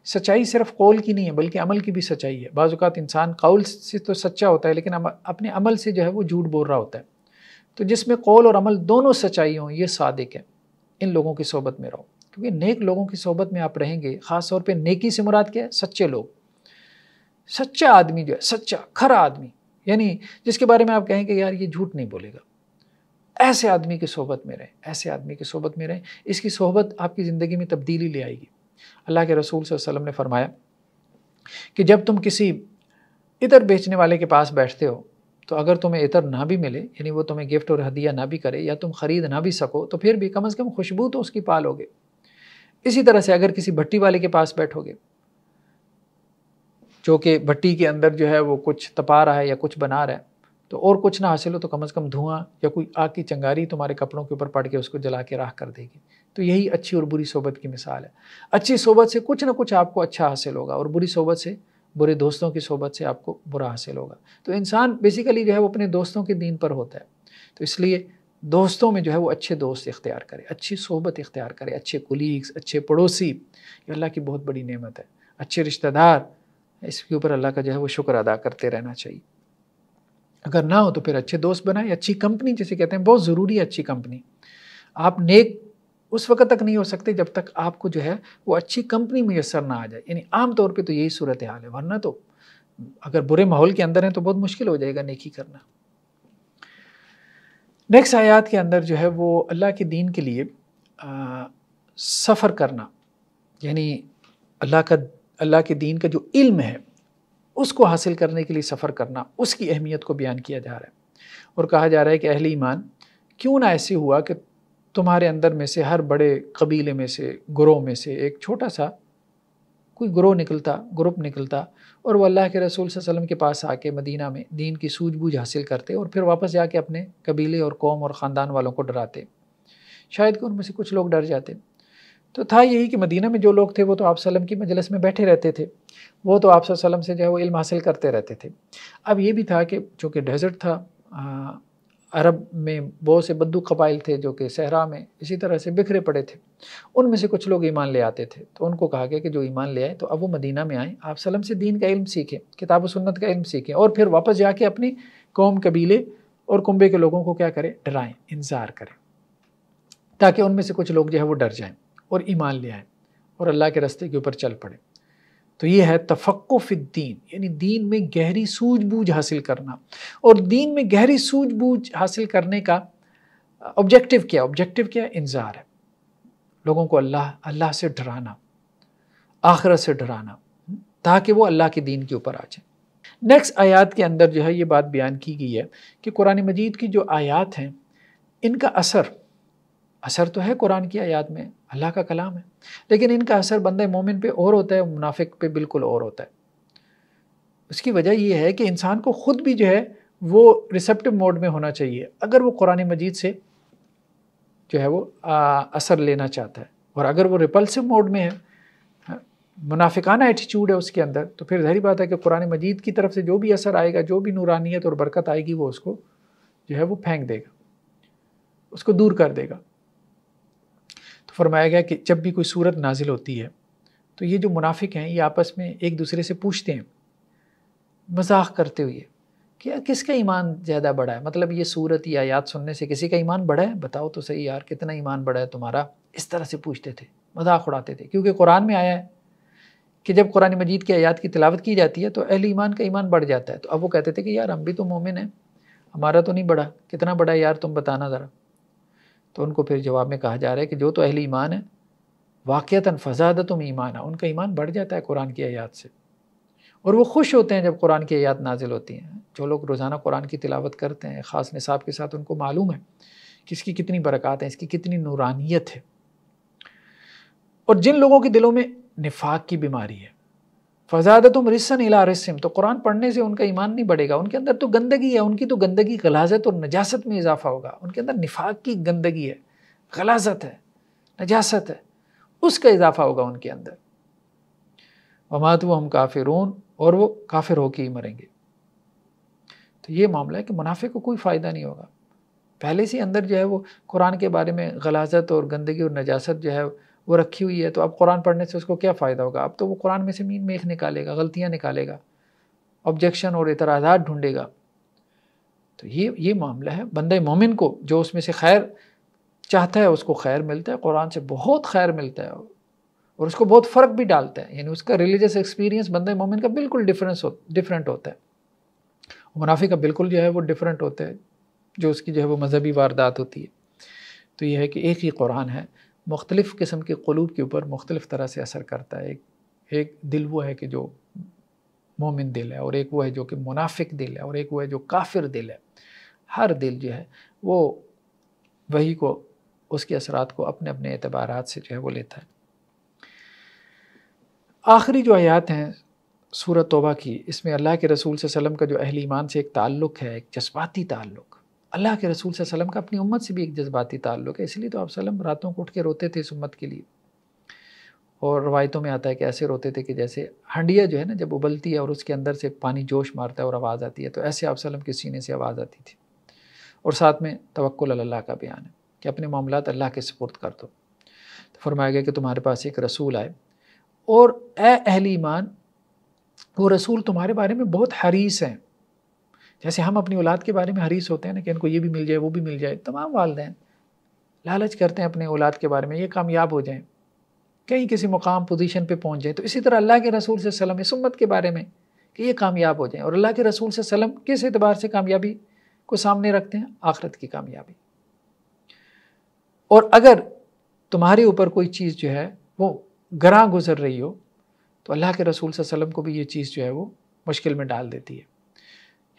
سچائی صرف قول کی نہیں ہے بلکہ عمل کی بھی سچائی ہے۔ بعض اوقات انسان قول سے تو سچا ہوتا ہے لیکن اپنے عمل سے جو ہے وہ جھوٹ بول رہا ہوتا ہے۔ تو جس میں قول اور عمل دونوں سچائی ہوں، یہ صادق ہے، ان لوگوں کی صحبت میں رہو، کیونکہ نیک لوگوں کی صحبت میں آپ رہیں گے۔ خاص طور پہ نیکی سے مراد کیا ہے؟ سچے لوگ، سچا آدمی جو ہے، سچا کھرا آدمی، یعنی جس کے بارے میں آپ کہیں کہ یار یہ جھوٹ نہیں بولے گا، ایسے آدمی کی صحبت میں رہیں، ایسے آدمی کی صحبت میں رہیں۔ اس کی صحبت آپ کی زندگی میں تبدیلی لے آئے گی۔ اللہ کے رسول صلی اللہ علیہ وسلم نے فرمایا کہ جب تم کسی عطر بیچنے والے کے پاس بیٹھتے ہو تو اگر تمہیں عطر نہ بھی ملے، یعنی وہ تمہیں گفٹ اور ہدیہ نہ بھی کرے یا تم خرید نہ بھی سکو، تو پھر بھی کم از کم خوشبو تو اس کی پالو گے۔ اسی طرح سے اگر کسی بھٹی والے کے پاس بیٹھو گے جو کہ بھٹی کے اندر جو ہے وہ کچھ تپا رہا ہے یا کچھ بنا رہا ہے، تو اور کچھ نہ حاصل ہو تو کم از کم دھواں یا کوئی آگ کی چنگاری تمہارے کپڑوں کے اوپر پڑ کے اس کو جلا کے راکھ کر دے گی۔ تو یہی اچھی اور بری صحبت کی مثال ہے۔ اچھی صحبت سے کچھ نہ کچھ آپ کو اچھا حاصل ہوگا، اور بری صحبت سے، برے دوستوں کی صحبت سے آپ کو برا حاصل ہوگا۔ تو انسان بیسیکلی جو ہے وہ اپنے دوستوں کے دین پر ہوتا ہے، تو اس لیے دوستوں میں جو ہے وہ اچھے دوست اختیار کرے، اچھی صحبت اختیار کرے، اچھے کولیگز، اچھے پڑوسی، یہ اللہ کی بہت بڑی نعمت ہے۔ اچھے رشتہ دار، اس کے اوپر اللہ کا جو ہے وہ شکر ادا کرتے رہنا چاہیے۔ اگر نہ ہو تو پھر اچھے دوست بنائیں۔ اچھی کمپنی جسے کہتے ہیں، بہت ضروری ہے اچھی کمپنی۔ آپ نیک اس وقت تک نہیں ہو سکتے جب تک آپ کو جو ہے وہ اچھی کمپنی میسر نہ آ جائے، یعنی عام طور پہ تو یہی صورتحال ہے، ورنہ تو اگر برے ماحول کے اندر ہیں تو بہت مشکل ہو جائے گا نیکی کرنا۔ نیکسٹ آیات کے اندر جو ہے وہ اللہ کے دین کے لیے سفر کرنا، یعنی اللہ کے دین کا جو علم ہے اس کو حاصل کرنے کے لیے سفر کرنا، اس کی اہمیت کو بیان کیا جا رہا ہے، اور کہا جا رہا ہے کہ اہل ایمان کیوں نہ ایسے ہوا کہ تمہارے اندر میں سے ہر بڑے قبیلے میں سے، گروہ میں سے ایک چھوٹا سا کوئی گروپ نکلتا اور وہ اللہ کے رسول صلی اللہ علیہ وسلم کے پاس آ کے مدینہ میں دین کی سوجھ بوجھ حاصل کرتے اور پھر واپس جا کے اپنے قبیلے اور قوم اور خاندان والوں کو ڈراتے۔ شاید کہ ان میں سے کچھ لوگ ڈر جاتے۔ تو تھا یہی کہ مدینہ میں جو لوگ تھے وہ تو آپ صلی اللہ علیہ وسلم کی مجلس میں بیٹھے رہتے تھے، وہ تو آپ صلی اللہ علیہ وسلم سے جو ہے وہ علم حاصل کرتے رہتے تھے۔ اب یہ بھی تھا کہ چونکہ ڈیزرٹ تھا، عرب میں بہت سے بدو قبائل تھے جو کہ صحرا میں اسی طرح سے بکھرے پڑے تھے، ان میں سے کچھ لوگ ایمان لے آتے تھے، تو ان کو کہا گیا کہ جو ایمان لے آئے تو اب وہ مدینہ میں آئیں، آپ صلی اللہ علیہ وسلم سے دین کا علم سیکھیں، کتاب و سنت کا علم سیکھیں، اور پھر واپس جا کے اپنی قوم، قبیلے اور کنبے کے لوگوں کو کیا کریں؟ ڈرائیں، انذار کریں، تاکہ ان میں سے کچھ لوگ جو ہے وہ ڈر جائیں اور ایمان لے آئیں اور اللہ کے راستے کے اوپر چل پڑیں۔ تو یہ ہے تفقہ فی الدین، یعنی دین میں گہری سوجھ بوجھ حاصل کرنا۔ اور دین میں گہری سوجھ بوجھ حاصل کرنے کا آبجیکٹیو کیا؟ انذار ہے، لوگوں کو اللہ سے ڈرانا، آخرت سے ڈرانا، تاکہ وہ اللہ کے دین کے اوپر آ جائیں۔ نیکسٹ آیات کے اندر جو ہے یہ بات بیان کی گئی ہے کہ قرآن مجید کی جو آیات ہیں ان کا اثر تو ہے قرآن کی آیات میں، اللہ کا کلام ہے، لیکن ان کا اثر بندہ مومن پہ اور ہوتا ہے، منافق پہ بالکل اور ہوتا ہے۔ اس کی وجہ یہ ہے کہ انسان کو خود بھی جو ہے وہ ریسیپٹیو موڈ میں ہونا چاہیے اگر وہ قرآن مجید سے جو ہے وہ اثر لینا چاہتا ہے، اور اگر وہ ریپلسو موڈ میں ہے، منافقانہ ایٹیچیوڈ ہے اس کے اندر، تو پھر ظاہری بات ہے کہ قرآن مجید کی طرف سے جو بھی اثر آئے گا، جو بھی نورانیت اور برکت آئے گی، وہ اس کو جو ہے وہ پھینک دے گا، اس کو دور کر دے گا۔ فرمایا گیا کہ جب بھی کوئی صورت نازل ہوتی ہے تو یہ جو منافق ہیں یہ آپس میں ایک دوسرے سے پوچھتے ہیں مذاق کرتے ہوئے کہ کس کا ایمان زیادہ بڑا ہے، مطلب یہ صورت یا آیات سننے سے کسی کا ایمان بڑا ہے؟ بتاؤ تو صحیح یار، کتنا ایمان بڑا ہے تمہارا؟ اس طرح سے پوچھتے تھے، مذاق اڑاتے تھے، کیونکہ قرآن میں آیا ہے کہ جب قرآن مجید کی آیات کی تلاوت کی جاتی ہے تو اہل ایمان کا ایمان بڑھ جاتا ہے۔ تو اب وہ کہتے تھے کہ یار ہم بھی تو مومن ہیں، ہمارا تو نہیں بڑا، کتنا بڑا ہے یار تم بتانا ذرا۔ تو ان کو پھر جواب میں کہا جا رہا ہے کہ جو تو اہل ایمان ہے واقعتاً فزادتہم ایمانا، ان کا ایمان بڑھ جاتا ہے قرآن کی آیات سے، اور وہ خوش ہوتے ہیں جب قرآن کی آیات نازل ہوتی ہیں۔ جو لوگ روزانہ قرآن کی تلاوت کرتے ہیں خاص نصاب کے ساتھ، ان کو معلوم ہے کہ اس کی کتنی برکات ہیں، اس کی کتنی نورانیت ہے۔ اور جن لوگوں کے دلوں میں نفاق کی بیماری ہے، فزادتہم رجسا الی رجسہم، تو قرآن پڑھنے سے ان کا ایمان نہیں بڑھے گا، ان کے اندر تو گندگی ہے، ان کی تو گندگی غلاظت اور نجاست میں اضافہ ہوگا، ان کے اندر نفاق کی گندگی ہے، غلاظت ہے، نجاست ہے، اس کا اضافہ ہوگا ان کے اندر۔ وماتوا وہم کافرون، اور وہ کافر ہو کے ہی مریں گے۔ تو یہ معاملہ ہے کہ منافق کو کوئی فائدہ نہیں ہوگا، پہلے سے اندر جو ہے وہ قرآن کے بارے میں غلاظت اور گندگی اور نجاست جو ہے وہ رکھی ہوئی ہے، تو اب قرآن پڑھنے سے اس کو کیا فائدہ ہوگا؟ اب تو وہ قرآن میں سے مین میخ نکالے گا، غلطیاں نکالے گا، آبجیکشن اور اعتراضات ڈھونڈے گا۔ تو یہ معاملہ ہے۔ بندہ مومن کو جو اس میں سے خیر چاہتا ہے اس کو خیر ملتا ہے، قرآن سے بہت خیر ملتا ہے، اور اس کو بہت فرق بھی ڈالتا ہے، یعنی اس کا ریلیجس ایکسپیرینس بندہ مومن کا بالکل ڈفرینٹ ہوتا ہے، منافق کا بالکل جو ہے وہ ڈفرینٹ ہوتا ہے، جو اس کی جو ہے وہ مذہبی واردات ہوتی ہے۔ تو یہ ہے کہ ایک ہی قرآن ہے، مختلف قسم کے قلوب کے اوپر مختلف طرح سے اثر کرتا ہے۔ ایک دل وہ ہے کہ جو مومن دل ہے، اور ایک وہ ہے جو کہ منافق دل ہے، اور ایک وہ ہے جو کافر دل ہے۔ ہر دل جو ہے وہ وحی کو، اس کے اثرات کو اپنے اپنے اعتبارات سے جو ہے وہ لیتا ہے۔ آخری جو آیات ہیں سورۃ توبہ کی، اس میں اللہ کے رسول صلی اللہ علیہ وسلم کا جو اہل ایمان سے ایک تعلق ہے، ایک جذباتی تعلق، اللہ کے رسول صلی اللہ علیہ وسلم کا اپنی امت سے بھی ایک جذباتی تعلق ہے، اس لیے تو آپ صلی اللہ علیہ وسلم راتوں کو اٹھ کے روتے تھے اس امت کے لیے، اور روایتوں میں آتا ہے کہ ایسے روتے تھے کہ جیسے ہنڈیا جو ہے نا جب ابلتی ہے اور اس کے اندر سے پانی جوش مارتا ہے اور آواز آتی ہے، تو ایسے آپ صلی اللہ علیہ وسلم کے سینے سے آواز آتی تھی۔ اور ساتھ میں توکل علی اللہ کا بیان ہے کہ اپنے معاملات اللہ کے سپرد کر دو۔ تو فرمایا گیا کہ تمہارے پاس ایک رسول آئے، اور اے اہل ایمان، وہ رسول تمہارے بارے میں بہت حریص ہیں، جیسے ہم اپنی اولاد کے بارے میں حریص ہوتے ہیں نا کہ ان کو یہ بھی مل جائے وہ بھی مل جائے۔ تمام والدین لالچ کرتے ہیں اپنے اولاد کے بارے میں، یہ کامیاب ہو جائیں، کہیں کسی مقام پوزیشن پہ پہنچ جائیں۔ تو اسی طرح اللہ کے رسول صلی اللہ علیہ وسلم اس امت کے بارے میں کہ یہ کامیاب ہو جائیں، اور اللہ کے رسول صلی اللہ علیہ وسلم کس اعتبار سے کامیابی کو سامنے رکھتے ہیں؟ آخرت کی کامیابی۔ اور اگر تمہارے اوپر کوئی چیز جو ہے وہ گراں گزر رہی ہو تو اللہ کے رسول صلی اللہ علیہ وسلم کو بھی یہ چیز جو ہے وہ مشکل میں ڈال دیتی ہے۔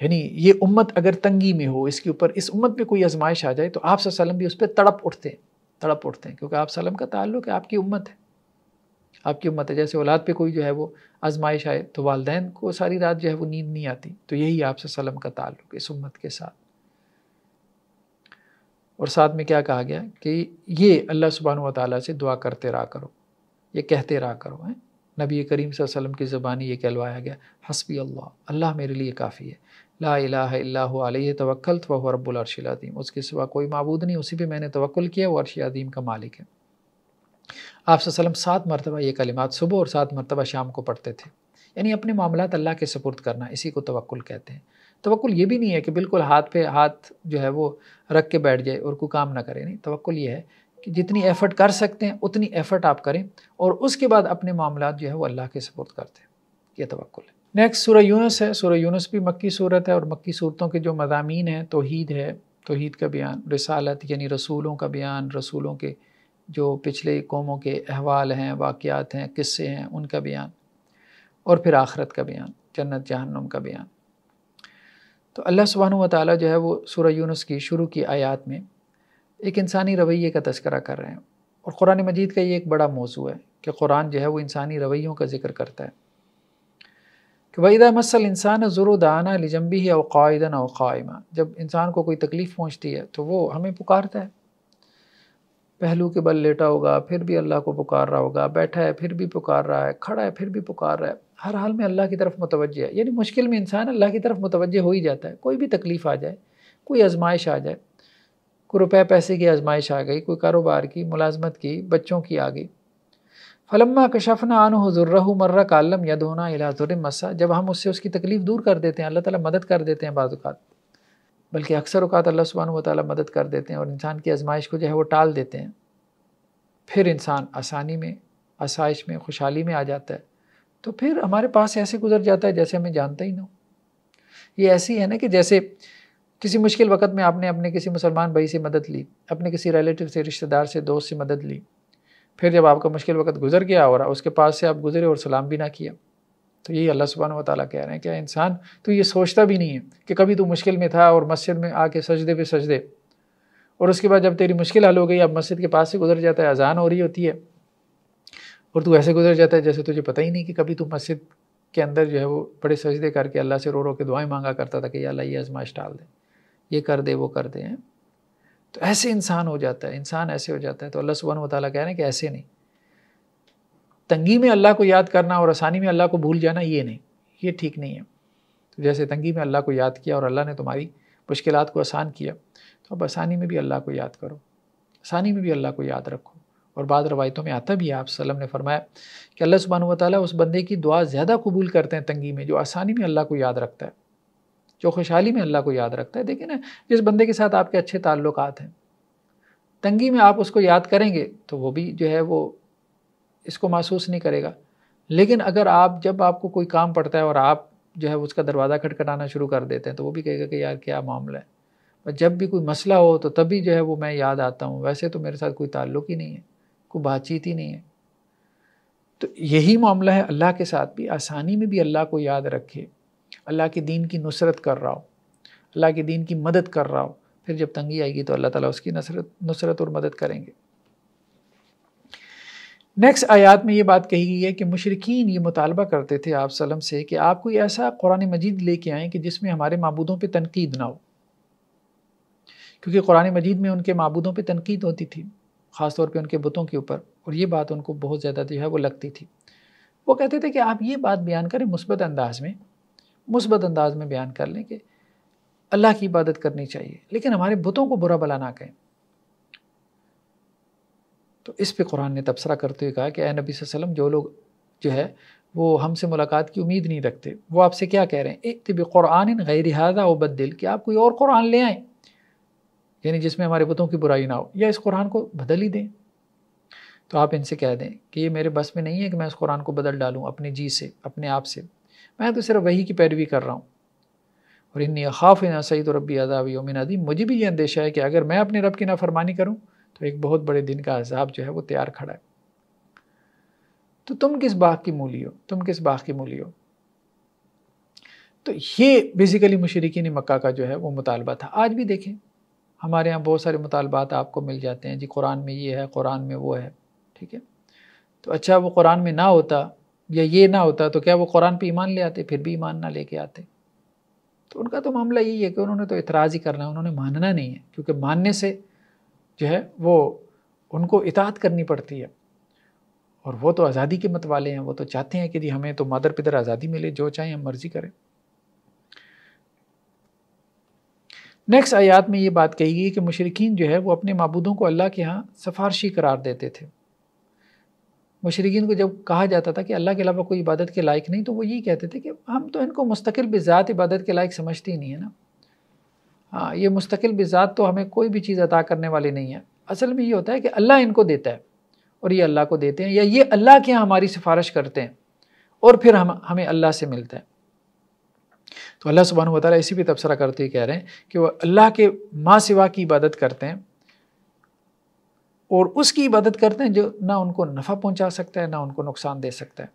یعنی یہ امت اگر تنگی میں ہو، اس کے اوپر اس امت پہ کوئی آزمائش آ جائے تو آپ صلی اللہ علیہ وسلم بھی اس پہ تڑپ اٹھتے ہیں، کیونکہ آپ صلی اللہ علیہ وسلم کا تعلق ہے، آپ کی امت ہے، آپ کی امت ہے۔ جیسے اولاد پہ کوئی جو ہے وہ آزمائش آئے تو والدین کو ساری رات جو ہے وہ نیند نہیں آتی، تو یہی آپ صلی اللہ علیہ وسلم کا تعلق ہے اس امت کے ساتھ۔ اور ساتھ میں کیا کہا گیا کہ یہ اللہ سبحانہ و تعالیٰ سے دعا کرتے رہا کرو، یہ کہتے رہا کرو۔ نبی کریم صلی اللہ علیہ وسلم کی زبانی یہ کہلوایا گیا، حسبی اللہ، اللہ میرے لیے کافی ہے، لا الہ الا هو علیہ توکلت وہو رب العرش العظیم، اس کے سوا کوئی معبود نہیں، اسی پہ میں نے توکل کیا، وہ عرش عظیم کا مالک ہے۔ آپ صلی اللہ علیہ وسلم 7 مرتبہ یہ کلمات صبح اور 7 مرتبہ شام کو پڑھتے تھے، یعنی اپنے معاملات اللہ کے سپرد کرنا، اسی کو توکل کہتے ہیں۔ توکل یہ بھی نہیں ہے کہ بالکل ہاتھ پہ ہاتھ جو ہے وہ رکھ کے بیٹھ جائے اور کوئی کام نہ کرے، نہیں، توکل یہ ہے کہ جتنی ایفرٹ کر سکتے ہیں اتنی ایفرٹ آپ کریں، اور اس کے بعد اپنے معاملات جو ہے وہ اللہ کے سپرد کرتے ہیں، یہ توکل ہے۔ نیکسٹ سورہ یونس ہے۔ سورہ یونس بھی مکی صورت ہے، اور مکی صورتوں کے جو مضامین ہیں، توحید ہے، توحید کا بیان، رسالت یعنی رسولوں کا بیان، رسولوں کے جو پچھلے قوموں کے احوال ہیں، واقعات ہیں، قصے ہیں، ان کا بیان، اور پھر آخرت کا بیان، جنت جہنم کا بیان۔ تو اللہ سبحانہ و تعالیٰ جو ہے وہ سورہ یونس کی شروع کی آیات میں ایک انسانی رویے کا تذکرہ کر رہے ہیں، اور قرآن مجید کا یہ ایک بڑا موضوع ہے کہ قرآن جو ہے وہ انسانی رویوں کا ذکر کرتا ہے کہ وَإِذَا مَسَّ الْإِنسَانَ الضُّرُّ دَعَانَا لِجَنبِهِ أَوْ قَاعِدًا أَوْ قَائِمًا، جب انسان کو کوئی تکلیف پہنچتی ہے تو وہ ہمیں پکارتا ہے، پہلو کے بل لیٹا ہوگا پھر بھی اللہ کو پکار رہا ہوگا، بیٹھا ہے پھر بھی پکار رہا ہے، کھڑا ہے پھر بھی پکار رہا ہے، ہر حال میں اللہ کی طرف متوجہ ہے۔ یعنی مشکل میں انسان اللہ کی طرف متوجہ ہو ہی جاتا ہے، کوئی بھی تکلیف آ جائے، کوئی آزمائش آ جائے، کوئی روپے پیسے کی آزمائش آ گئی، کوئی کاروبار کی، ملازمت کی، بچوں کی آ گئی۔ فَلَمَّا كَشَفْنَا عَنْهُ ضُرَّهُ مَرَّ كَأَن لَّمْ يَدْعُنَا إِلَىٰ ضُرٍّ مَّسَّهُ، جب ہم اس کی تکلیف دور کر دیتے ہیں، اللہ تعالیٰ مدد کر دیتے ہیں بعض اوقات، بلکہ اکثر اوقات اللہ سبحانہ و تعالیٰ مدد کر دیتے ہیں اور انسان کی آزمائش کو جو ہے وہ ٹال دیتے ہیں، پھر انسان آسانی میں، آسائش میں، خوشحالی میں آ جاتا ہے، تو پھر ہمارے پاس ایسے گزر جاتا ہے جیسے ہمیں جانتا ہی نہ ہو۔ یہ ایسی ہے نا کہ جیسے کسی مشکل وقت میں آپ نے اپنے کسی مسلمان بھائی سے مدد لی، اپنے کسی ریلیٹیو سے، رشتہ دار سے، دوست سے مدد لی، پھر جب آپ کا مشکل وقت گزر گیا اور اس کے پاس سے آپ گزرے اور سلام بھی نہ کیا، تو یہی اللہ سبحانہ و تعالیٰ کہہ رہے ہیں کہ انسان تو یہ سوچتا بھی نہیں ہے کہ کبھی تو مشکل میں تھا اور مسجد میں آ کے سجدے پہ سجدے، اور اس کے بعد جب تیری مشکل حل ہو گئی، اب مسجد کے پاس سے گزر جاتا ہے، اذان ہو رہی ہوتی ہے اور تو ایسے گزر جاتا ہے جیسے تجھے پتہ ہی نہیں کہ کبھی تو مسجد کے اندر جو ہے وہ بڑے سجدے کر کے اللہ سے رو رو کے دعائیں مانگا کرتا تھا کہ یا اللہ یہ آزمائش ڈال دے، یہ کر دے، وہ کر دے۔ تو ایسے انسان ہو جاتا ہے، انسان ایسے ہو جاتا ہے۔ تو اللہ سبحانہ و تعالیٰ کہہ رہے ہیں کہ ایسے نہیں، تنگی میں اللہ کو یاد کرنا اور آسانی میں اللہ کو بھول جانا، یہ نہیں، یہ ٹھیک نہیں ہے۔ تو جیسے تنگی میں اللہ کو یاد کیا اور اللہ نے تمہاری مشکلات کو آسان کیا، تو اب آسانی میں بھی اللہ کو یاد کرو، آسانی میں بھی اللہ کو یاد رکھو، اور بعض روایتوں میں آتا بھی ہے، آپ صلی اللہ علیہ وسلم نے فرمایا کہ اللہ سبحانہ و تعالیٰ اس بندے کی دعا زیادہ قبول کرتے ہیں تنگی میں، جو آسانی میں اللہ کو یاد رکھتا ہے، جو خوشحالی میں اللہ کو یاد رکھتا ہے۔ دیکھیں نا، جس بندے کے ساتھ آپ کے اچھے تعلقات ہیں، تنگی میں آپ اس کو یاد کریں گے تو وہ بھی جو ہے وہ اس کو محسوس نہیں کرے گا، لیکن اگر جب آپ کو کوئی کام پڑتا ہے اور آپ جو ہے اس کا دروازہ کھٹکھٹانا شروع کر دیتے ہیں تو وہ بھی کہے گا کہ یار کیا معاملہ ہے، اور جب بھی کوئی مسئلہ ہو تو تبھی جو ہے وہ میں یاد آتا ہوں، ویسے تو میرے ساتھ کوئی تعلق ہی نہیں ہے، کوئی بات چیت ہی نہیں ہے۔ تو یہی معاملہ ہے اللہ کے ساتھ بھی، آسانی میں بھی اللہ کو یاد رکھے، اللہ کے دین کی نصرت کر رہا ہو، اللہ کے دین کی مدد کر رہا ہو، پھر جب تنگی آئے گی تو اللہ تعالیٰ اس کی نصرت اور مدد کریں گے۔ نیکسٹ آیات میں یہ بات کہی گئی ہے کہ مشرکین یہ مطالبہ کرتے تھے آپ صلی اللہ علیہ وسلم سے کہ آپ کوئی ایسا قرآن مجید لے کے آئیں کہ جس میں ہمارے معبودوں پہ تنقید نہ ہو، کیونکہ قرآن مجید میں ان کے معبودوں پہ تنقید ہوتی تھی، خاص طور پہ ان کے بتوں کے اوپر، اور یہ بات ان کو بہت زیادہ جو ہے وہ لگتی تھی۔ وہ کہتے تھے کہ آپ یہ بات بیان کریں مثبت انداز میں بیان کر لیں کہ اللہ کی عبادت کرنی چاہیے، لیکن ہمارے بتوں کو برا بلا نہ کہیں۔ تو اس پہ قرآن نے تبصرہ کرتے ہوئے کہا کہ اے نبی صلی اللہ علیہ وسلم، جو لوگ جو ہے وہ ہم سے ملاقات کی امید نہیں رکھتے، وہ آپ سے کیا کہہ رہے ہیں، ائت بقرآن غیر ھذا وبدل، کہ آپ کوئی اور قرآن لے آئیں، یعنی جس میں ہمارے بتوں کی برائی نہ ہو، یا اس قرآن کو بدل ہی دیں۔ تو آپ ان سے کہہ دیں کہ یہ میرے بس میں نہیں ہے کہ میں اس قرآن کو بدل ڈالوں اپنی جی سے، اپنے آپ سے، میں تو صرف وحی کی پیروی کر رہا ہوں۔ اور انی اخاف ان عصیت ربی عذاب یوم عظیم، مجھے بھی یہ اندیشہ ہے کہ اگر میں اپنے رب کی نافرمانی کروں تو ایک بہت بڑے دن کا عذاب جو ہے وہ تیار کھڑا ہے۔ تو تم کس باغ کی مولی ہو؟ تو یہ بیسیکلی مشرکین مکہ کا جو ہے وہ مطالبہ تھا۔ آج بھی دیکھیں ہمارے ہاں بہت سارے مطالبات آپ کو مل جاتے ہیں، جی قرآن میں یہ ہے، قرآن میں وہ ہے، ٹھیک ہے۔ تو اچھا وہ قرآن میں نہ ہوتا یا یہ نہ ہوتا تو کیا وہ قرآن پہ ایمان لے آتے؟ پھر بھی ایمان نہ لے کے آتے۔ تو ان کا تو معاملہ یہی ہے کہ انہوں نے تو اعتراض ہی کرنا ہے، انہوں نے ماننا نہیں ہے، کیونکہ ماننے سے جو ہے وہ ان کو اطاعت کرنی پڑتی ہے، اور وہ تو آزادی کے مت والے ہیں، وہ تو چاہتے ہیں کہ جی ہمیں تو مادر پدر آزادی ملے، جو چاہیں ہم مرضی کریں۔ نیکسٹ آیات میں یہ بات کہی گئی کہ مشرکین جو ہے وہ اپنے معبودوں کو اللہ کے ہاں سفارشی قرار دیتے تھے۔ مشرکین کو جب کہا جاتا تھا کہ اللہ کے علاوہ کوئی عبادت کے لائق نہیں، تو وہ یہی کہتے تھے کہ ہم تو ان کو مستقل بذات عبادت کے لائق سمجھتے ہی نہیں ہے نا، ہاں یہ مستقل بذات تو ہمیں کوئی بھی چیز عطا کرنے والے نہیں ہیں۔ اصل میں یہ ہوتا ہے کہ اللہ ان کو دیتا ہے اور یہ اللہ کو دیتے ہیں، یا یہ اللہ کے ہاں ہماری سفارش کرتے ہیں اور پھر ہمیں اللہ سے ملتا ہے۔ تو اللہ سبحانہ و تعالیٰ اسی پہ تبصرہ کرتے ہوئے کہہ رہے ہیں کہ وہ اللہ کے ماں سوا کی عبادت کرتے ہیں، اور اس کی عبادت کرتے ہیں جو نہ ان کو نفع پہنچا سکتا ہے نہ ان کو نقصان دے سکتا ہے۔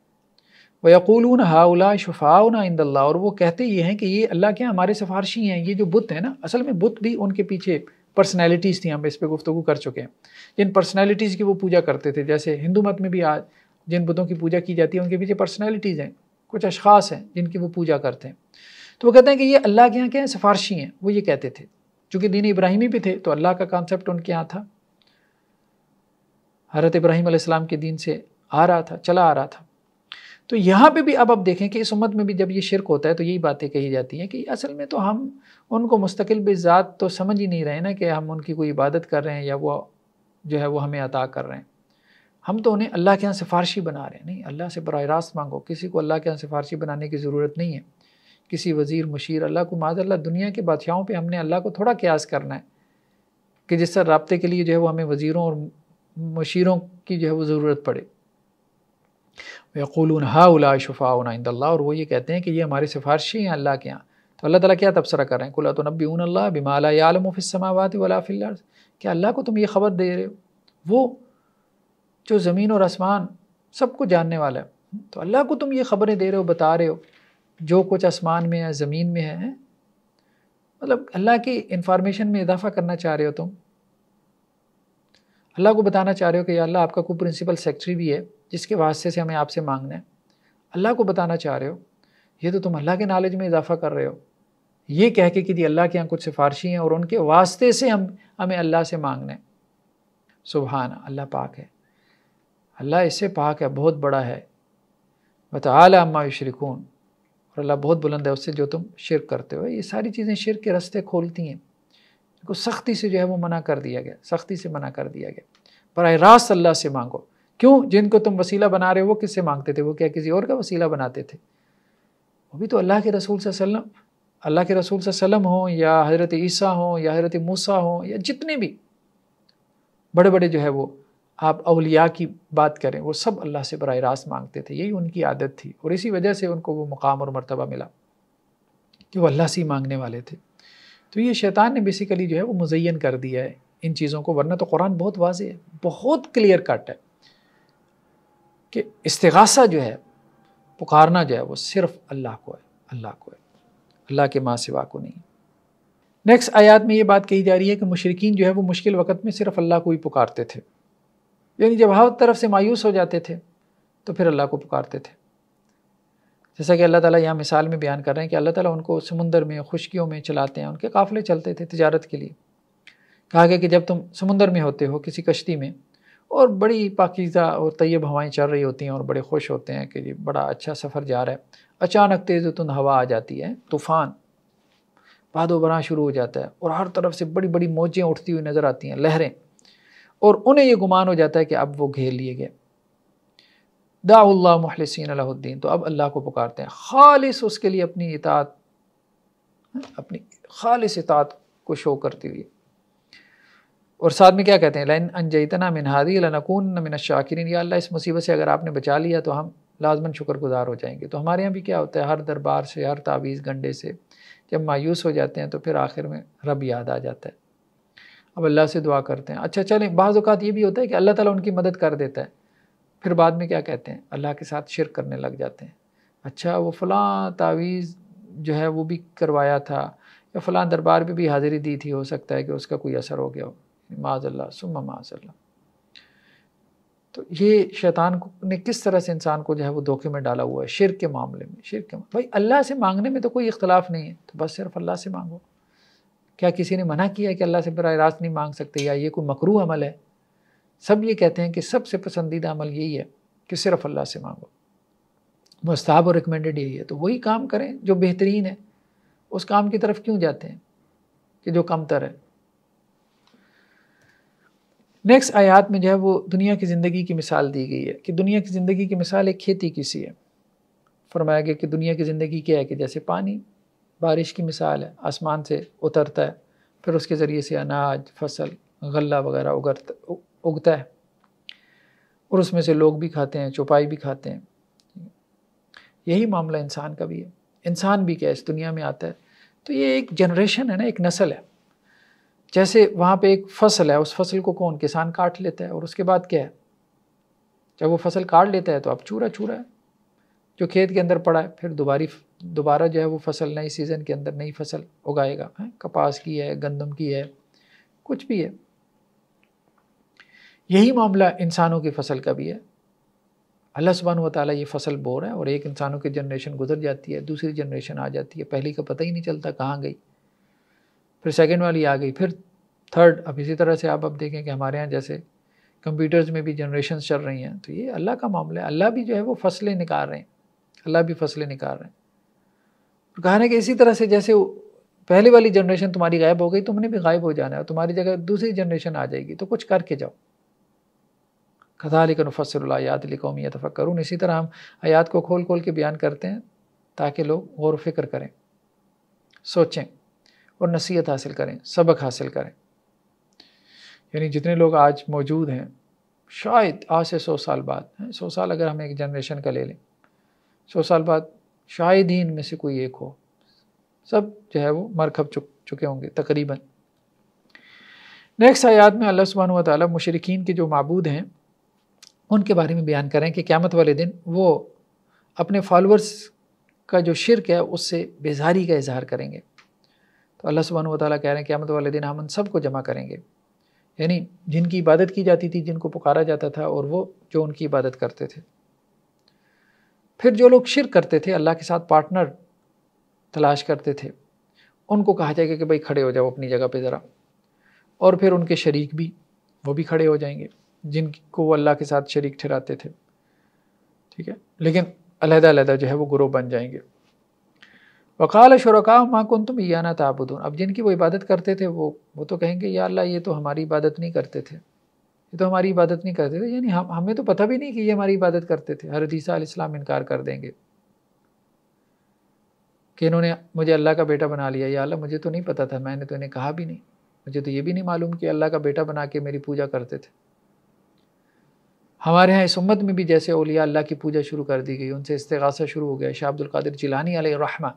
وَيَقُولُونَ هَؤُلَاءِ شُفَعَاؤُنَا عِندَ اللَّهِ، اور وہ کہتے یہ ہیں کہ یہ اللہ کے ہمارے سفارشی ہیں۔ یہ جو بت ہیں نا، اصل میں بت بھی ان کے پیچھے پرسنالٹیز تھیں، ہم اس پہ گفتگو کر چکے ہیں، جن پرسنالٹیز کی وہ پوجا کرتے تھے۔ جیسے ہندو مت میں بھی آج جن بتوں کی پوجا کی جاتی ہے ان کے پیچھے پرسنالٹیز ہیں، کچھ اشخاص ہیں جن کی وہ پوجا کرتے ہیں۔ تو وہ کہتے ہیں کہ یہ اللہ کے یہاں کیا ہیں، سفارشی ہیں۔ وہ یہ کہتے تھے چونکہ دین ابراہیمی پہ تھے تو اللہ کا کانسیپٹ ان کے یہاں تھا، حضرت ابراہیم علیہ السلام کے دین سے چلا آ رہا تھا۔ تو یہاں پہ بھی اب دیکھیں کہ اس امت میں بھی جب یہ شرک ہوتا ہے تو یہی باتیں کہی جاتی ہیں کہ اصل میں تو ہم ان کو مستقل بذات تو سمجھ ہی نہیں رہے نا کہ ہم ان کی کوئی عبادت کر رہے ہیں یا وہ جو ہے وہ ہمیں عطا کر رہے ہیں، ہم تو انہیں اللہ کے یہاں سفارشی بنا رہے ہیں۔ نہیں، اللہ سے براہ راست مانگو، کسی کو اللہ کے یہاں سفارشی بنانے کی ضرورت نہیں ہے، کسی وزیر مشیر اللہ کو، معاذ اللہ دنیا کے بادشاہوں پہ ہم نے اللہ کو تھوڑا قیاس کرنا ہے کہ جس طرح رابطے کے لیے جو ہے وہ ہمیں وزیروں اور مشیروں کی جو ہے وہ ضرورت پڑے۔ وَيَقُولُونَ هَؤُلَاءِ شُفَعَاؤُنَا عِندَ اللَّهِ، اور وہ یہ کہتے ہیں کہ یہ ہمارے سفارشی ہیں اللہ کے ہاں۔ تو اللہ تعالیٰ کیا تبصرہ کر رہے ہیں، قُلْ أَتُنَبِّئُونَ اللَّهَ بِمَا لَا يَعْلَمُ فِي السَّمَاوَاتِ وَلَا فِي الْأَرْضِ، کیا اللہ کو تم یہ خبر دے رہے ہو، وہ جو زمین اور آسمان سب کو جاننے والا ہے، تو اللہ کو تم یہ خبریں دے رہے ہو، بتا رہے ہو جو کچھ آسمان میں ہے زمین میں ہے، مطلب اللہ کی انفارمیشن میں اضافہ کرنا چاہ رہے ہو تم، اللہ کو بتانا چاہ رہے ہو کہ یا اللہ آپ کا کوئی پرنسپل سیکرٹری بھی ہے جس کے واسطے سے ہمیں آپ سے مانگنا ہے، اللہ کو بتانا چاہ رہے ہو، یہ تو تم اللہ کے نالج میں اضافہ کر رہے ہو، یہ کہہ کے کہ اللہ کے یہاں کچھ سفارشی ہیں اور ان کے واسطے سے ہمیں اللہ سے مانگنا ہے۔ سبحان اللہ، پاک ہے اللہ، اس سے پاک ہے، بہت بڑا ہے۔ وتعالی عما یشرکون، اور اللہ بہت بلند ہے اس سے جو تم شرک کرتے ہو۔ یہ ساری چیزیں شرک کے راستے کھولتی ہیں، کو سختی سے جو ہے وہ منع کر دیا گیا، سختی سے منع کر دیا گیا۔ براہ راست اللہ سے مانگو۔ کیوں؟ جن کو تم وسیلہ بنا رہے ہو وہ کس سے مانگتے تھے؟ وہ کیا کسی اور کا وسیلہ بناتے تھے؟ وہ بھی تو اللہ کے رسول صلی اللہ علیہ وسلم، اللہ کے رسول صلی اللہ علیہ وسلم ہوں یا حضرت عیسیٰ ہوں یا حضرت موسیٰ ہوں یا جتنے بھی بڑے بڑے جو ہے وہ آپ اولیاء کی بات کریں، وہ سب اللہ سے براہ راست مانگتے تھے، یہی ان کی عادت تھی، اور اسی وجہ سے ان کو وہ مقام اور مرتبہ ملا کہ وہ اللہ سے ہی مانگنے والے تھے۔ تو یہ شیطان نے بیسیکلی جو ہے وہ مزین کر دیا ہے ان چیزوں کو، ورنہ تو قرآن بہت واضح ہے، بہت کلیئر کٹ ہے کہ استغاثہ جو ہے، پکارنا جو ہے وہ صرف اللہ کو ہے، اللہ کو ہے، اللہ کے ماں سوا کو نہیں۔ نیکسٹ آیات میں یہ بات کہی جا رہی ہے کہ مشرکین جو ہے وہ مشکل وقت میں صرف اللہ کو ہی پکارتے تھے، یعنی جب ہر طرف سے مایوس ہو جاتے تھے تو پھر اللہ کو پکارتے تھے۔ جیسا کہ اللہ تعالیٰ یہاں مثال میں بیان کر رہے ہیں کہ اللہ تعالیٰ ان کو سمندر میں خشکیوں میں چلاتے ہیں، ان کے قافلے چلتے تھے تجارت کے لیے۔ کہا گیا کہ جب تم سمندر میں ہوتے ہو کسی کشتی میں اور بڑی پاکیزہ اور طیب ہوائیں چل رہی ہوتی ہیں اور بڑے خوش ہوتے ہیں کہ یہ بڑا اچھا سفر جا رہا ہے، اچانک تیز و تند ہوا آ جاتی ہے، طوفان، باد و براں شروع ہو جاتا ہے اور ہر طرف سے بڑی بڑی موجیں اٹھتی ہوئی نظر آتی ہیں، لہریں، اور انہیں یہ گمان ہو جاتا ہے کہ اب وہ گھیر لیے گئے۔ دعوا اللہ مخلصین لہ الدین، تو اب اللہ کو پکارتے ہیں خالص اس کے لیے اپنی اطاعت، اپنی خالص اطاعت کو شو کرتے ہوئے، اور ساتھ میں کیا کہتے ہیں؟ لئن انجیتنا من ہذہ لنکونن من الشاکرین، یا اللہ اس مصیبت سے اگر آپ نے بچا لیا تو ہم لازماً شکر گزار ہو جائیں گے۔ تو ہمارے یہاں بھی کیا ہوتا ہے، ہر دربار سے، ہر تعویذ گنڈے سے جب مایوس ہو جاتے ہیں تو پھر آخر میں رب یاد آ جاتا ہے، اب اللہ سے دعا کرتے ہیں۔ اچھا چلیں، بعض اوقات یہ بھی ہوتا ہے کہ اللہ تعالیٰ ان کی مدد کر دیتا ہے، پھر بعد میں کیا کہتے ہیں؟ اللہ کے ساتھ شرک کرنے لگ جاتے ہیں۔ اچھا وہ فلاں تعویذ جو ہے وہ بھی کروایا تھا یا فلاں دربار پہ بھی حاضری دی تھی، ہو سکتا ہے کہ اس کا کوئی اثر ہو گیا ہو، معاذ اللہ ثم معاذ اللہ۔ تو یہ شیطان نے کس طرح سے انسان کو جو ہے وہ دھوکے میں ڈالا ہوا ہے شرک کے معاملے میں۔ شرک کے بھائی اللہ سے مانگنے میں تو کوئی اختلاف نہیں ہے، تو بس صرف اللہ سے مانگو۔ کیا کسی نے منع کیا ہے کہ اللہ سے براہ راست نہیں مانگ سکتے یا یہ کوئی مکروہ عمل ہے؟ سب یہ کہتے ہیں کہ سب سے پسندیدہ عمل یہی ہے کہ صرف اللہ سے مانگو، مستحب اور ریکمینڈڈ یہی ہے، تو وہی کام کریں جو بہترین ہے۔ اس کام کی طرف کیوں جاتے ہیں کہ جو کم تر ہے؟ نیکسٹ آیات میں جو ہے وہ دنیا کی زندگی کی مثال دی گئی ہے کہ دنیا کی زندگی کی مثال ایک کھیتی کی سی ہے۔ فرمایا گیا کہ دنیا کی زندگی کیا ہے کہ جیسے پانی بارش کی مثال ہے، آسمان سے اترتا ہے، پھر اس کے ذریعے سے اناج، فصل، غلہ وغیرہ اگتا ہے، اور اس میں سے لوگ بھی کھاتے ہیں، چوپائی بھی کھاتے ہیں۔ یہی معاملہ انسان کا بھی ہے۔ انسان بھی کیا اس دنیا میں آتا ہے تو یہ ایک جنریشن ہے نا، ایک نسل ہے۔ جیسے وہاں پہ ایک فصل ہے، اس فصل کو کون؟ کسان کاٹ لیتا ہے، اور اس کے بعد کیا ہے؟ جب وہ فصل کاٹ لیتا ہے تو اب چورا چورا ہے جو کھیت کے اندر پڑا ہے، پھر دوبارہ جو ہے وہ فصل نئی سیزن کے اندر نئی فصل اگائے گا، کپاس کی ہے، گندم کی ہے، کچھ بھی ہے۔ یہی معاملہ انسانوں کی فصل کا بھی ہے۔ اللہ سبحانہ و تعالیٰ یہ فصل بو رہا ہے، اور ایک انسانوں کی جنریشن گزر جاتی ہے، دوسری جنریشن آ جاتی ہے، پہلی کا پتہ ہی نہیں چلتا کہاں گئی، پھر سیکنڈ والی آ گئی، پھر تھرڈ۔ اب اسی طرح سے آپ اب دیکھیں کہ ہمارے ہاں جیسے کمپیوٹرز میں بھی جنریشنز چل رہی ہیں، تو یہ اللہ کا معاملہ ہے۔ اللہ بھی جو ہے وہ فصلیں نکال رہے ہیں، اللہ بھی فصلیں نکال رہے ہیں۔ اور کہا ہے کہ اسی طرح سے جیسے پہلی والی جنریشن تمہاری غائب ہو گئی، تم نے بھی غائب ہو جانا ہے، اور تمہاری جگہ دوسری جنریشن آ جائے گی، تو کچھ کر کے جاؤ۔ كَذَلِكَ نُفَصِّلُ الْآيَاتِ لِقَوْمٍ يَتَفَكَّرُونَ، اسی طرح ہم آیات کو کھول کھول کے بیان کرتے ہیں تاکہ لوگ غور و فکر کریں، سوچیں اور نصیحت حاصل کریں، سبق حاصل کریں۔ یعنی جتنے لوگ آج موجود ہیں، شاید آج سے 100 سال بعد، 100 سال اگر ہم ایک جنریشن کا لے لیں، 100 سال بعد شاید ہی ان میں سے کوئی ایک ہو، سب جو ہے وہ مر کھپ چکے ہوں گے تقریباً۔ نیکسٹ آیات میں اللہ سبحانہ و تعالیٰ مشرکین کے جو معبود ہیں ان کے بارے میں بیان کریں کہ قیامت والے دن وہ اپنے فالورز کا جو شرک ہے اس سے بیزاری کا اظہار کریں گے۔ تو اللہ سبحانہ و تعالیٰ کہہ رہے ہیں قیامت والے دن ہم ان سب کو جمع کریں گے، یعنی جن کی عبادت کی جاتی تھی، جن کو پکارا جاتا تھا، اور وہ جو ان کی عبادت کرتے تھے۔ پھر جو لوگ شرک کرتے تھے، اللہ کے ساتھ پارٹنر تلاش کرتے تھے، ان کو کہا جائے گا کہ بھائی کھڑے ہو جاؤ اپنی جگہ پہ ذرا، اور پھر ان کے شریک بھی وہ بھی کھڑے ہو جائیں گے جن کو وہ اللہ کے ساتھ شریک ٹھہراتے تھے، ٹھیک ہے، لیکن علیحدہ علیحدہ جو ہے وہ گروہ بن جائیں گے۔ وقال شرکاؤ ما کنتم ایانا تعبدون، اب جن کی وہ عبادت کرتے تھے وہ تو کہیں گے یا اللہ یہ تو ہماری عبادت نہیں کرتے تھے، یہ تو ہماری عبادت نہیں کرتے تھے، یعنی ہمیں تو پتہ بھی نہیں کہ یہ ہماری عبادت کرتے تھے۔ حضرت عیسیٰ علیہ السلام انکار کر دیں گے کہ انہوں نے مجھے اللہ کا بیٹا بنا لیا، یا اللہ مجھے تو نہیں پتہ تھا، میں نے تو انہیں کہا بھی نہیں، مجھے تو یہ بھی نہیں معلوم کہ اللہ کا بیٹا بنا کے میری پوجا کرتے تھے۔ ہمارے ہاں اس امت میں بھی جیسے اولیاء اللہ کی پوجا شروع کر دی گئی، ان سے استغاثہ شروع ہو گیا۔ شاہ عبد القادر جیلانی علیہ الرحمہ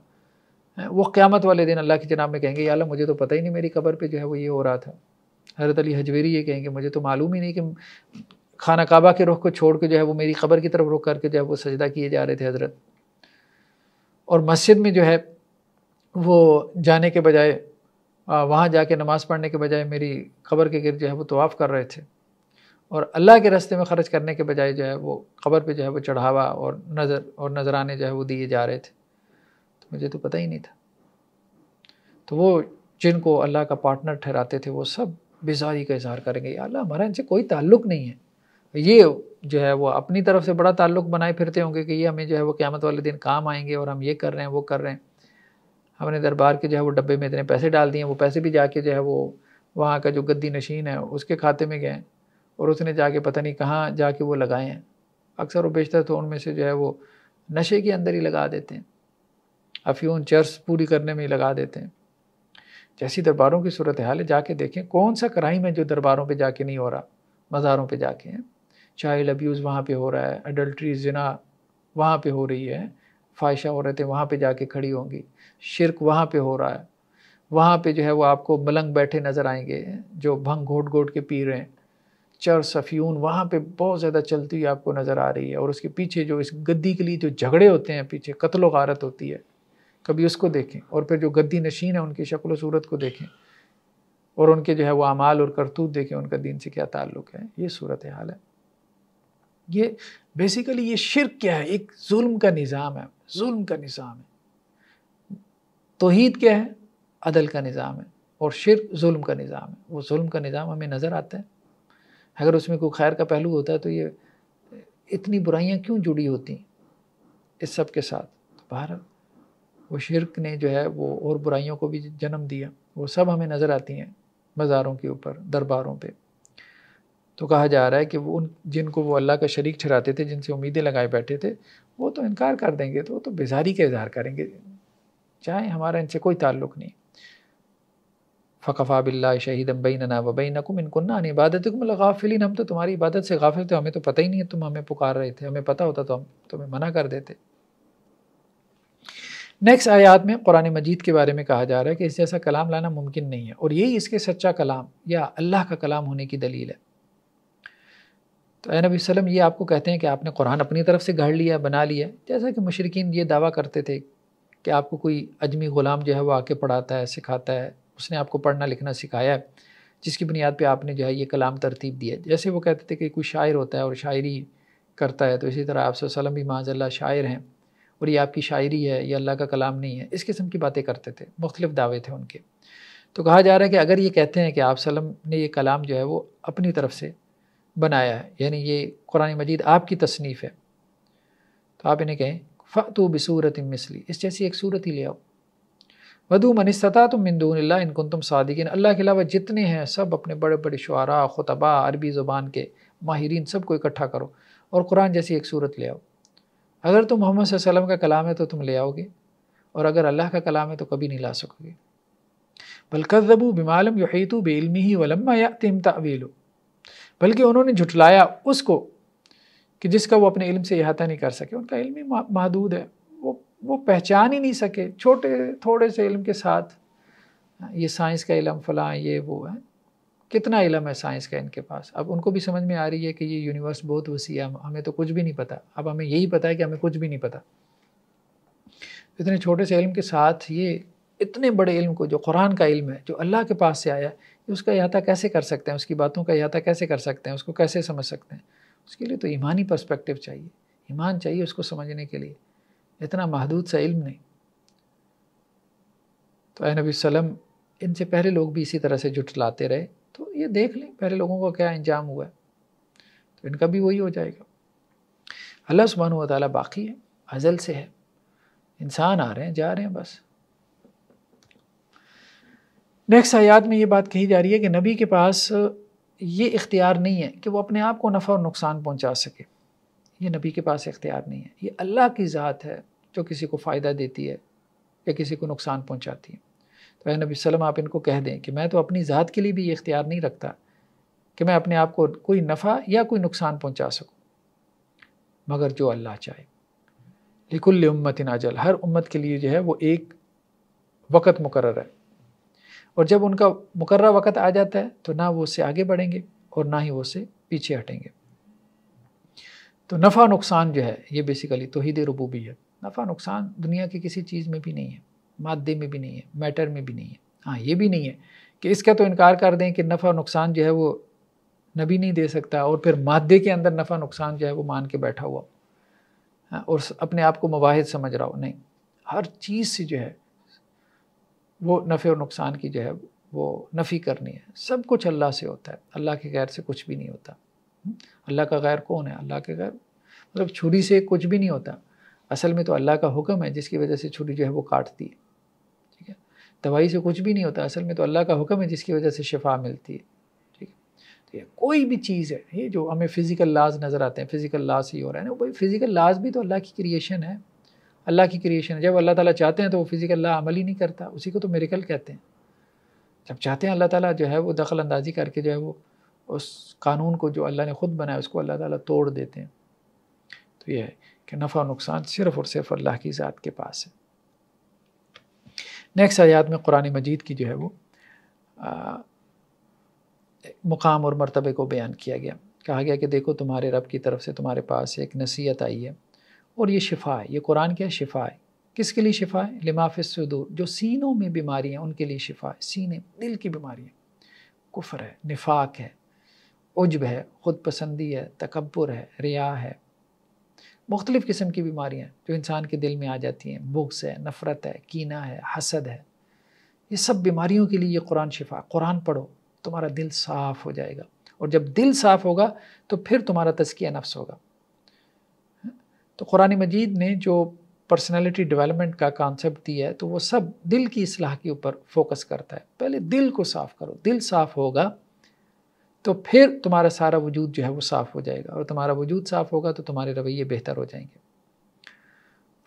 وہ قیامت والے دن اللہ کی جناب میں کہیں گے یا اللہ مجھے تو پتہ ہی نہیں میری قبر پہ جو ہے وہ یہ ہو رہا تھا۔ حضرت علی حجویری یہ کہیں گے مجھے تو معلوم ہی نہیں کہ خانہ کعبہ کے رخ کو چھوڑ کے جو ہے وہ میری قبر کی طرف رخ کر کے جو ہے وہ سجدہ کیے جا رہے تھے حضرت، اور مسجد میں جو ہے وہ جانے کے بجائے وہاں جا کے نماز پڑھنے کے بجائے میری قبر کے گرد جو ہے وہ طواف کر رہے تھے، اور اللہ کے راستے میں خرچ کرنے کے بجائے جو ہے وہ قبر پہ جو ہے وہ چڑھاوا اور نذرانے جو ہے وہ دیے جا رہے تھے، تو مجھے تو پتہ ہی نہیں تھا۔ تو وہ جن کو اللہ کا پارٹنر ٹھہراتے تھے وہ سب بیزاری کا اظہار کریں گے، یا اللہ ہمارا ان سے کوئی تعلق نہیں ہے۔ یہ جو ہے وہ اپنی طرف سے بڑا تعلق بنائے پھرتے ہوں گے کہ یہ ہمیں جو ہے وہ قیامت والے دن کام آئیں گے، اور ہم یہ کر رہے ہیں وہ کر رہے ہیں۔ ہم نے دربار کے جو ہے وہ ڈبے میں اتنے پیسے ڈال دیے، وہ پیسے بھی جا کے جو ہے وہ وہاں کا جو گدی نشین ہے اس کے کھاتے میں گئے، اور اس نے جا کے پتہ نہیں کہاں جا کے وہ لگائے ہیں۔ اکثر و بیشتر تو ان میں سے جو ہے وہ نشے کے اندر ہی لگا دیتے ہیں، افیون چرس پوری کرنے میں ہی لگا دیتے ہیں۔ جیسی درباروں کی صورتحال ہے جا کے دیکھیں کون سا کرائم ہے جو درباروں پہ جا کے نہیں ہو رہا، مزاروں پہ جا کے ہیں۔ چائلڈ ابیوز وہاں پہ ہو رہا ہے، اڈلٹری زنا وہاں پہ ہو رہی ہے، فاحشہ عورتیں وہاں پہ جا کے کھڑی ہوں گی، شرک وہاں پہ ہو رہا ہے، وہاں پہ جو ہے وہ آپ کو ملنگ بیٹھے نظر آئیں گے جو بھنگ گھوٹ گھوٹ کے پی رہے ہیں، چرس افیون وہاں پہ بہت زیادہ چلتی ہوئی آپ کو نظر آ رہی ہے، اور اس کے پیچھے جو اس گدی کے لیے جو جھگڑے ہوتے ہیں، پیچھے قتل و غارت ہوتی ہے، کبھی اس کو دیکھیں، اور پھر جو گدی نشین ہیں ان کی شکل و صورت کو دیکھیں، اور ان کے جو ہے وہ اعمال اور کرتوت دیکھیں، ان کا دین سے کیا تعلق ہے۔ یہ صورتحال ہے۔ یہ بیسیکلی یہ شرک کیا ہے؟ ایک ظلم کا نظام ہے، ظلم کا نظام ہے۔ توحید کیا ہے؟ عدل کا نظام ہے، اور شرک ظلم کا نظام ہے۔ وہ ظلم کا نظام ہمیں نظر آتا ہے، اگر اس میں کوئی خیر کا پہلو ہوتا ہے تو یہ اتنی برائیاں کیوں جڑی ہوتی ہیں اس سب کے ساتھ؟ بہرحال وہ شرک نے جو ہے وہ اور برائیوں کو بھی جنم دیا، وہ سب ہمیں نظر آتی ہیں مزاروں کے اوپر، درباروں پہ۔ تو کہا جا رہا ہے کہ وہ جن کو وہ اللہ کا شریک ٹھہراتے تھے، جن سے امیدیں لگائے بیٹھے تھے، وہ تو انکار کر دیں گے، تو وہ تو بیزاری کا اظہار کریں گے، چاہے ہمارا ان سے کوئی تعلق نہیں۔ فَقَفَى بِاللَّهِ شَهِيدًا بَيْنَنَا وَبَيْنَكُمْ إِن كُنَّا عَنْ عِبَادَتِكُمْ لَغَافِلِينَ، ہم تو تمہاری عبادت سے غافل تھے، ہمیں تو پتہ ہی نہیں ہے تم ہمیں پکار رہے تھے، ہمیں پتہ ہوتا تو ہم تمہیں منع کر دیتے۔ نیکسٹ آیات میں قرآن مجید کے بارے میں کہا جا رہا ہے کہ اس جیسا کلام لانا ممکن نہیں ہے، اور یہی اس کے سچا کلام یا اللہ کا کلام ہونے کی دلیل ہے۔ تو اے نبی وسلم، یہ آپ کو کہتے ہیں کہ آپ نے قرآن اپنی طرف سے گھڑ لیا، بنا لیا، جیسا کہ مشرکین یہ دعویٰ کرتے تھے کہ آپ کو کوئی اجمی غلام جو ہے وہ آ کے پڑھاتا ہے، سکھاتا ہے، اس نے آپ کو پڑھنا لکھنا سکھایا ہے، جس کی بنیاد پہ آپ نے جو ہے یہ کلام ترتیب دیا ہے۔ جیسے وہ کہتے تھے کہ کوئی شاعر ہوتا ہے اور شاعری کرتا ہے، تو اسی طرح آپ صلی اللہ علیہ وسلم بھی معاذ اللہ شاعر ہیں، اور یہ آپ کی شاعری ہے، یہ اللہ کا کلام نہیں ہے، اس قسم کی باتیں کرتے تھے، مختلف دعوے تھے ان کے۔ تو کہا جا رہا ہے کہ اگر یہ کہتے ہیں کہ آپ صلی اللہ علیہ وسلم نے یہ کلام جو ہے وہ اپنی طرف سے بنایا ہے، یعنی یہ قرآن مجید آپ کی تصنیف ہے، تو آپ انہیں کہیں فَأْتُوا بِسُورَةٍ مِثْلِهِ، اس جیسی ایک صورت ہی لے آؤ، وَدُعُوا مَنِ اسْتَطَعْتُم مِّن دُونِ اللَّهِ إِن كُنتُمْ صَادِقِينَ، اللہ کے علاوہ جتنے ہیں سب اپنے بڑے بڑے شعراء، خطباء، عربی زبان کے ماہرین سب کو اکٹھا کرو اور قرآن جیسی ایک صورت لے آؤ۔ اگر تو محمد صلی اللہ علیہ وسلم کا کلام ہے تو تم لے آؤ گے، اور اگر اللہ کا کلام ہے تو کبھی نہیں لا سکو گے۔ بل کذبوا بما لم يحيطوا بعلمه ولما يأتهم تأويله، بلکہ انہوں نے جھٹلایا اس کو کہ جس کا وہ اپنے علم سے احاطہ نہیں کر سکے، ان کا علم ہی محدود ہے، وہ پہچان ہی نہیں سکے چھوٹے تھوڑے سے علم کے ساتھ۔ یہ سائنس کا علم فلاں یہ وہ ہے، کتنا علم ہے سائنس کا ان کے پاس، اب ان کو بھی سمجھ میں آ رہی ہے کہ یہ یونیورس بہت وسیع ہے، ہمیں تو کچھ بھی نہیں پتہ، اب ہمیں یہی پتہ ہے کہ ہمیں کچھ بھی نہیں پتہ۔ اتنے چھوٹے سے علم کے ساتھ یہ اتنے بڑے علم کو جو قرآن کا علم ہے، جو اللہ کے پاس سے آیا ہے، اس کا احاطہ کیسے کر سکتے ہیں، اس کی باتوں کا احاطہ کیسے کر سکتے ہیں، اس کو کیسے سمجھ سکتے ہیں؟ اس کے لیے تو ایمانی پرسپیکٹیو چاہیے، ایمان چاہیے اس کو سمجھنے کے لیے، اتنا محدود سا علم نہیں۔ تو اے نبی صلی اللہ علیہ وسلم، ان سے پہلے لوگ بھی اسی طرح سے جھٹلاتے رہے، تو یہ دیکھ لیں پہلے لوگوں کا کیا انجام ہوا ہے، تو ان کا بھی وہی ہو جائے گا۔ اللہ سبحانہ و تعالیٰ باقی ہے، ازل سے ہے، انسان آ رہے ہیں جا رہے ہیں بس۔ نیکسٹ آیات میں یہ بات کہی جا رہی ہے کہ نبی کے پاس یہ اختیار نہیں ہے کہ وہ اپنے آپ کو نفع اور نقصان پہنچا سکے، یہ نبی کے پاس اختیار نہیں ہے، یہ اللہ کی ذات ہے جو کسی کو فائدہ دیتی ہے یا کسی کو نقصان پہنچاتی ہے۔ تو اے نبی صلی اللہ علیہ وسلم آپ ان کو کہہ دیں کہ میں تو اپنی ذات کے لیے بھی یہ اختیار نہیں رکھتا کہ میں اپنے آپ کو کوئی نفع یا کوئی نقصان پہنچا سکوں، مگر جو اللہ چاہے۔ لکل امت اجل، ہر امت کے لیے جو ہے وہ ایک وقت مقرر ہے، اور جب ان کا مقررہ وقت آ جاتا ہے تو نہ وہ اس سے آگے بڑھیں گے اور نہ ہی وہ اس سے پیچھے ہٹیں گے۔ تو نفع نقصان جو ہے یہ بیسیکلی توحید ربوبیت، نفع نقصان دنیا کی کسی چیز میں بھی نہیں ہے، مادے میں بھی نہیں ہے، میٹر میں بھی نہیں ہے۔ ہاں یہ بھی نہیں ہے کہ اس کا تو انکار کر دیں کہ نفع نقصان جو ہے وہ نبی نہیں دے سکتا، اور پھر مادے کے اندر نفع نقصان جو ہے وہ مان کے بیٹھا ہوا اور اپنے آپ کو مواحد سمجھ رہا ہو۔ نہیں، ہر چیز سے جو ہے وہ نفع اور نقصان کی جو ہے وہ نفی کرنی ہے۔ سب کچھ اللہ سے ہوتا ہے، اللہ کے غیر سے کچھ بھی نہیں ہوتا۔ اللہ کا غیر کون ہے؟ اللہ کے غیر مطلب چھری سے کچھ بھی نہیں ہوتا، اصل میں تو اللہ کا حکم ہے جس کی وجہ سے چھری جو ہے وہ کاٹتی ہے، ٹھیک ہے۔ دوائی سے کچھ بھی نہیں ہوتا، اصل میں تو اللہ کا حکم ہے جس کی وجہ سے شفا ملتی ہے، ٹھیک ہے۔ تو یہ کوئی بھی چیز ہے، یہ جو ہمیں فزیکل لاز نظر آتے ہیں، فزیکل لاز ہی ہو رہا ہے نا، بھائی فزیکل لاز بھی تو اللہ کی کریشن ہے، اللہ کی کریشن ہے۔ جب اللہ تعالیٰ چاہتے ہیں تو وہ فزیکل لا عمل ہی نہیں کرتا، اسی کو تو میریکل کہتے ہیں۔ جب چاہتے ہیں اللہ تعالیٰ جو ہے وہ دخل اندازی کر کے جو ہے وہ اس قانون کو جو اللہ نے خود بنایا اس کو اللہ تعالیٰ توڑ دیتے ہیں۔ تو یہ ہے کہ نفع و نقصان صرف اور صرف اللہ کی ذات کے پاس ہے۔ نیکسٹ آیات میں قرآن مجید کی جو ہے وہ مقام اور مرتبے کو بیان کیا گیا، کہا گیا کہ دیکھو تمہارے رب کی طرف سے تمہارے پاس ایک نصیحت آئی ہے، اور یہ شفا ہے، یہ قرآن کیا شفا ہے؟ کس کے لیے شفا ہے؟ لما فی الصدور، جو سینوں میں بیماری ہیں ان کے لیے شفا ہے۔ سینے دل کی بیماری ہے، کفر ہے، نفاق ہے، عجب ہے، خود پسندی ہے، تکبر ہے، ریا ہے، مختلف قسم کی بیماریاں جو انسان کے دل میں آ جاتی ہیں، بغض ہے، نفرت ہے، کینہ ہے، حسد ہے، یہ سب بیماریوں کے لیے یہ قرآن شفا۔ قرآن پڑھو تمہارا دل صاف ہو جائے گا، اور جب دل صاف ہوگا تو پھر تمہارا تزکیہ نفس ہوگا۔ تو قرآن مجید نے جو پرسنالٹی ڈیولپمنٹ کا کانسیپٹ دیا ہے تو وہ سب دل کی اصلاح کے اوپر فوکس کرتا ہے۔ پہلے دل کو صاف کرو، دل صاف ہوگا تو پھر تمہارا سارا وجود جو ہے وہ صاف ہو جائے گا، اور تمہارا وجود صاف ہوگا تو تمہارے رویے بہتر ہو جائیں گے۔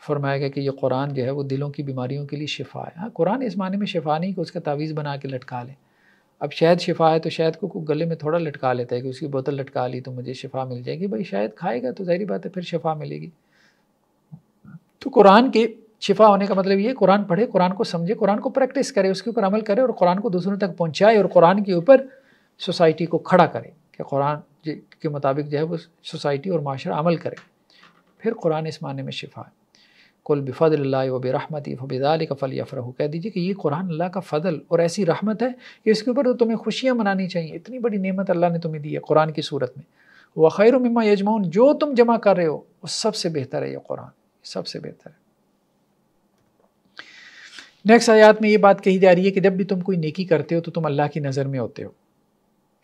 فرمایا گیا کہ یہ قرآن جو ہے وہ دلوں کی بیماریوں کے لیے شفا ہے۔ ہاں قرآن اس معنی میں شفا نہیں کہ اس کا تعویذ بنا کے لٹکا لیں۔ اب شہد شفا ہے تو شہد کو گلے میں تھوڑا لٹکا لیتا ہے کہ اس کی بوتل لٹکا لی تو مجھے شفا مل جائے گی، بھائی شہد کھائے گا تو ظاہری بات ہے پھر شفا ملے گی۔ تو قرآن کے شفا ہونے کا مطلب یہ ہے قرآن پڑھے، قرآن کو سمجھے، قرآن کو پریکٹس کرے، اس کے اوپر عمل کرے، اور قرآن کو دوسروں تک پہنچائے، اور قرآن کے اوپر سوسائٹی کو کھڑا کرے کہ قرآن کے مطابق جو ہے وہ سوسائٹی اور معاشرہ عمل کرے، پھر قرآن اس معنی میں شفا ہے۔ قل بفضل اللہ وبرحمتہ فبذلک فلیفرحوا، کہہ دیجئے کہ یہ قرآن اللہ کا فضل اور ایسی رحمت ہے کہ اس کے اوپر تو تمہیں خوشیاں منانی چاہیے، اتنی بڑی نعمت اللہ نے تمہیں دی ہے قرآن کی صورت میں۔ وخیر مما یجمعون، جو تم جمع کر رہے ہو وہ سب سے بہتر ہے، یہ قرآن سب سے بہتر ہے۔ نیکسٹ آیات میں یہ بات کہی جا رہی ہے کہ جب بھی تم کوئی نیکی کرتے ہو تو تم اللہ کی نظر میں ہوتے ہو۔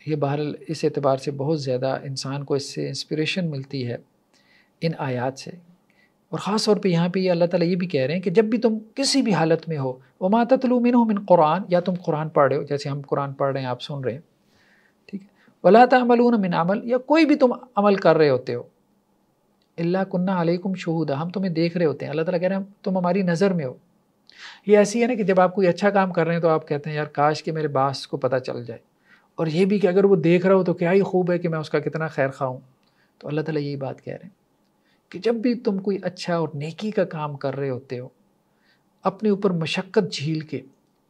یہ بہرحال اس اعتبار سے بہت زیادہ انسان کو اس سے انسپریشن ملتی ہے ان آیات سے، اور خاص طور پہ یہاں پہ یہ اللہ تعالیٰ یہ بھی کہہ رہے ہیں کہ جب بھی تم کسی بھی حالت میں ہو، وما تتلو منہ من قرآن، یا تم قرآن پڑھ رہے ہو جیسے ہم قرآن پڑھ رہے ہیں آپ سن رہے ہیں، ٹھیک ہے، ولا تعملون من عمل، یا کوئی بھی تم عمل کر رہے ہوتے ہو، الا کنا علیکم شہودا، ہم تمہیں دیکھ رہے ہوتے ہیں۔ اللہ تعالیٰ کہہ رہے ہیں تم ہماری نظر میں ہو۔ یہ ایسی ہے نا کہ جب آپ کوئی اچھا کام کر رہے ہیں تو آپ کہتے ہیں یار کاش کہ میرے باس کو پتہ چل جائے، اور یہ بھی کہ اگر وہ دیکھ رہا ہو تو کیا ہی خوب ہے کہ میں اس کا کتنا خیر خواہ ہوں۔ تو اللہ تعالیٰ یہی بات کہہ رہے ہیں کہ جب بھی تم کوئی اچھا اور نیکی کا کام کر رہے ہوتے ہو، اپنے اوپر مشقت جھیل کے،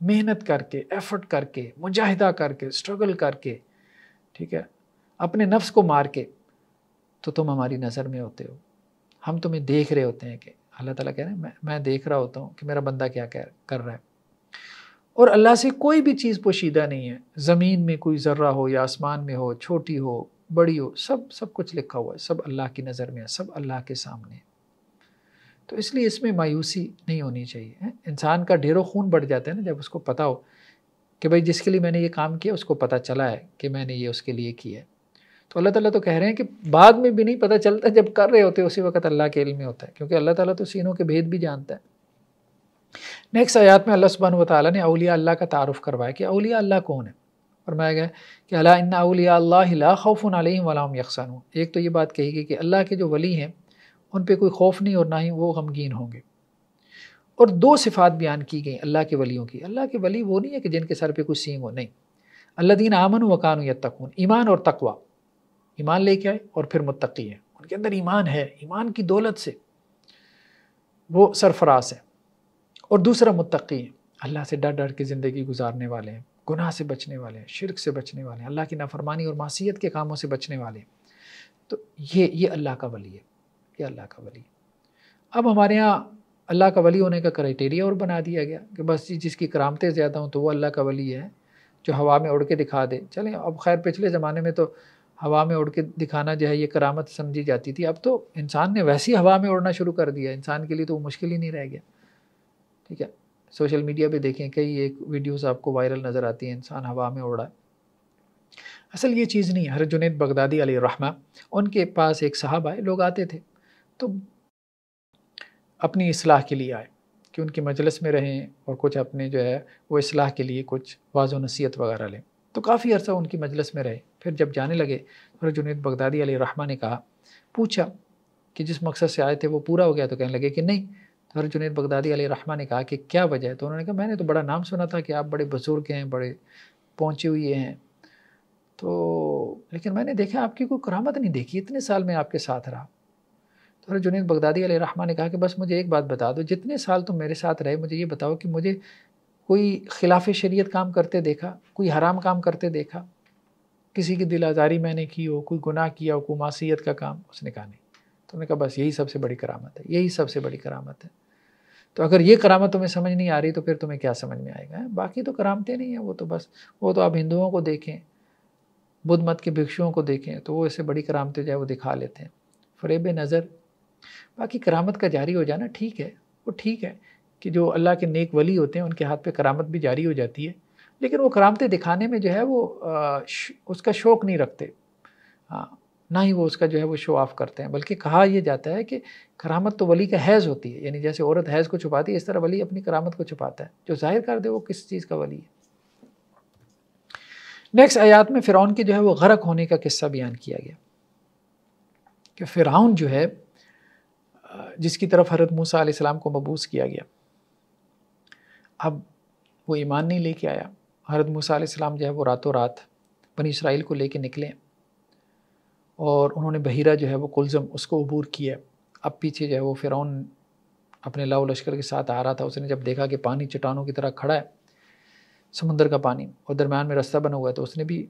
محنت کر کے، ایفرٹ کر کے، مجاہدہ کر کے، اسٹرگل کر کے، ٹھیک ہے، اپنے نفس کو مار کے، تو تم ہماری نظر میں ہوتے ہو، ہم تمہیں دیکھ رہے ہوتے ہیں۔ کہ اللہ تعالیٰ کہہ رہے ہیں میں دیکھ رہا ہوتا ہوں کہ میرا بندہ کیا کر رہا ہے، اور اللہ سے کوئی بھی چیز پوشیدہ نہیں ہے، زمین میں کوئی ذرہ ہو یا آسمان میں ہو، چھوٹی ہو بڑی ہو، سب کچھ لکھا ہوا ہے، سب اللہ کی نظر میں ہے، سب اللہ کے سامنے ہے۔ تو اس لیے اس میں مایوسی نہیں ہونی چاہیے۔ انسان کا ڈھیروں خون بڑھ جاتا ہے نا جب اس کو پتہ ہو کہ بھائی جس کے لیے میں نے یہ کام کیا اس کو پتہ چلا ہے کہ میں نے یہ اس کے لیے کیا ہے۔ تو اللہ تعالیٰ تو کہہ رہے ہیں کہ بعد میں بھی نہیں پتہ چلتا، جب کر رہے ہوتے اسی وقت اللہ کے علم میں ہوتا ہے، کیونکہ اللہ تعالیٰ تو سینوں کے بھید بھی جانتا ہے۔ نیکسٹ آیات میں اللہ سبحانہ و تعالیٰ نے اولیاء اللہ کا تعارف کروایا کہ اولیاء اللہ کون ہے۔ فرمایا گیا کہ الا ان اولیاء اللہ لا خوف علیہم ولا هم یحزنون. ایک تو یہ بات کہی گئی کہ اللہ کے جو ولی ہیں ان پہ کوئی خوف نہیں اور نہ ہی وہ غمگین ہوں گے. اور دو صفات بیان کی گئیں اللہ کے ولیوں کی. اللہ کے ولی وہ نہیں ہے کہ جن کے سر پہ کوئی سینگ ہو، نہیں. الذین آمنوا وکانوا یتقون، ایمان اور تقوی، ایمان لے کے آئے اور پھر متقی ہیں، ان کے اندر ایمان ہے، ایمان کی دولت سے وہ سرفراز ہے. اور دوسرا متقی ہیں، اللہ سے ڈر ڈر کے زندگی گزارنے والے ہیں، گناہ سے بچنے والے ہیں، شرک سے بچنے والے ہیں، اللہ کی نافرمانی اور معصیت کے کاموں سے بچنے والے ہیں. تو یہ اللہ کا ولی ہے، یہ اللہ کا ولی ہے. اب ہمارے ہاں اللہ کا ولی ہونے کا کرائٹیریا اور بنا دیا گیا کہ بس جس کی کرامتیں زیادہ ہوں تو وہ اللہ کا ولی ہے، جو ہوا میں اڑ کے دکھا دے. چلیں اب خیر پچھلے زمانے میں تو ہوا میں اڑ کے دکھانا جو ہے یہ کرامت سمجھی جاتی تھی. اب تو انسان نے ویسی ہوا میں اڑنا شروع کر دیا، انسان کے لیے تو وہ مشکل ہی نہیں رہ گیا. ٹھیک ہے، سوشل میڈیا پہ دیکھیں کئی ایک ویڈیوز آپ کو وائرل نظر آتی ہیں، انسان ہوا میں اڑا ہے. اصل یہ چیز نہیں. حضرت جنید بغدادی علیہ الرحمہ، ان کے پاس ایک صاحب آئے، لوگ آتے تھے تو اپنی اصلاح کے لیے آئے کہ ان کی مجلس میں رہیں اور کچھ اپنے جو ہے وہ اصلاح کے لیے کچھ واعظ و نصیحت وغیرہ لیں. تو کافی عرصہ ان کی مجلس میں رہے. پھر جب جانے لگے حضرت جنید بغدادی علیہ الرحمہ نے کہا، پوچھا کہ جس مقصد سے آئے تھے وہ پورا ہو گیا؟ تو کہنے لگے کہ نہیں. تو حضرت جنید بغدادی علیہ الرحمہ نے کہا کہ کیا وجہ ہے؟ تو انہوں نے کہا میں نے تو بڑا نام سنا تھا کہ آپ بڑے بزرگ ہیں، بڑے پہنچے ہوئے ہیں، تو لیکن میں نے دیکھا آپ کی کوئی کرامت نہیں دیکھی، اتنے سال میں آپ کے ساتھ رہا. تو حضرت جنید بغدادی علیہ الرحمہ نے کہا کہ بس مجھے ایک بات بتا دو، جتنے سال تم میرے ساتھ رہے مجھے یہ بتاؤ کہ مجھے کوئی خلاف شریعت کام کرتے دیکھا، کوئی حرام کام کرتے دیکھا، کسی کی دل آزاری میں نے کی ہو، کوئی گناہ کیا ہو، کوئی معصیت کا کام؟ اس نے کہا نہیں. تو نے کہا بس یہی سب سے بڑی کرامت ہے، یہی سب سے بڑی کرامت ہے. تو اگر یہ کرامت تمہیں سمجھ نہیں آ رہی تو پھر تمہیں کیا سمجھ میں آئے گا؟ باقی تو کرامتیں نہیں ہیں، وہ تو بس وہ تو آپ ہندوؤں کو دیکھیں، بدھ مت کے بھکشوؤں کو دیکھیں تو وہ اس سے بڑی کرامتیں جو ہے وہ دکھا لیتے ہیں، فریب نظر. باقی کرامت کا جاری ہو جانا ٹھیک ہے، وہ ٹھیک ہے کہ جو اللہ کے نیک ولی ہوتے ہیں ان کے ہاتھ پہ کرامت بھی جاری ہو جاتی ہے، لیکن وہ کرامتیں دکھانے میں جو ہے وہ اس کا شوق نہیں رکھتے، ہاں، نہ ہی وہ اس کا جو ہے وہ شو آف کرتے ہیں. بلکہ کہا یہ جاتا ہے کہ کرامت تو ولی کا حیض ہوتی ہے، یعنی جیسے عورت حیض کو چھپاتی ہے اس طرح ولی اپنی کرامت کو چھپاتا ہے. جو ظاہر کر دے وہ کس چیز کا ولی ہے. نیکسٹ آیات میں فرعون کے جو ہے وہ غرق ہونے کا قصہ بیان کیا گیا کہ فرعون جو ہے جس کی طرف حضرت موسیٰ علیہ السلام کو مبعوث کیا گیا، اب وہ ایمان نہیں لے کے آیا. حضرت موسیٰ علیہ السلام جو ہے وہ راتوں رات بنی اسرائیل کو لے کے نکلے اور انہوں نے بحیرہ جو ہے وہ کلزم اس کو عبور کیا. اب پیچھے جو ہے وہ فرعون اپنے لاؤ لشکر کے ساتھ آ رہا تھا. اس نے جب دیکھا کہ پانی چٹانوں کی طرح کھڑا ہے، سمندر کا پانی، اور درمیان میں رستہ بنا ہوا ہے، تو اس نے بھی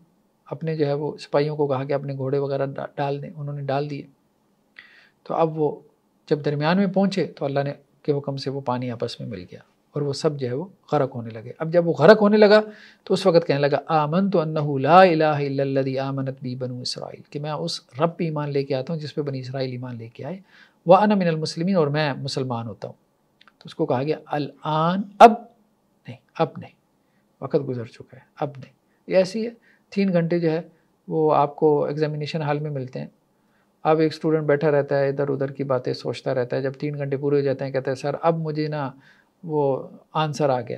اپنے جو ہے وہ سپاہیوں کو کہا کہ اپنے گھوڑے وغیرہ ڈال دیں. انہوں نے ڈال دیے. تو اب وہ جب درمیان میں پہنچے تو اللہ نے کے حکم سے وہ پانی آپس میں مل گیا اور وہ سب جو ہے وہ غرق ہونے لگے. اب جب وہ غرق ہونے لگا تو اس وقت کہنے لگا آمنت انہ لا الہ الا الذی آمنت بی بنو اسرائیل، کہ میں اس رب پہ ایمان لے کے آتا ہوں جس پہ بنی اسرائیل ایمان لے کے آئے، وانا من المسلمین، اور میں مسلمان ہوتا ہوں. تو اس کو کہا گیا الآن، اب نہیں، اب نہیں، وقت گزر چکا ہے، اب نہیں. یہ ایسی ہے 3 گھنٹے جو ہے وہ آپ کو ایگزامینیشن ہال میں ملتے ہیں. اب ایک اسٹوڈنٹ بیٹھا رہتا ہے ادھر ادھر کی باتیں سوچتا رہتا ہے، جب 3 گھنٹے پورے ہو جاتے ہیں کہتا ہے سر اب مجھے نا وہ آنسر آ گیا.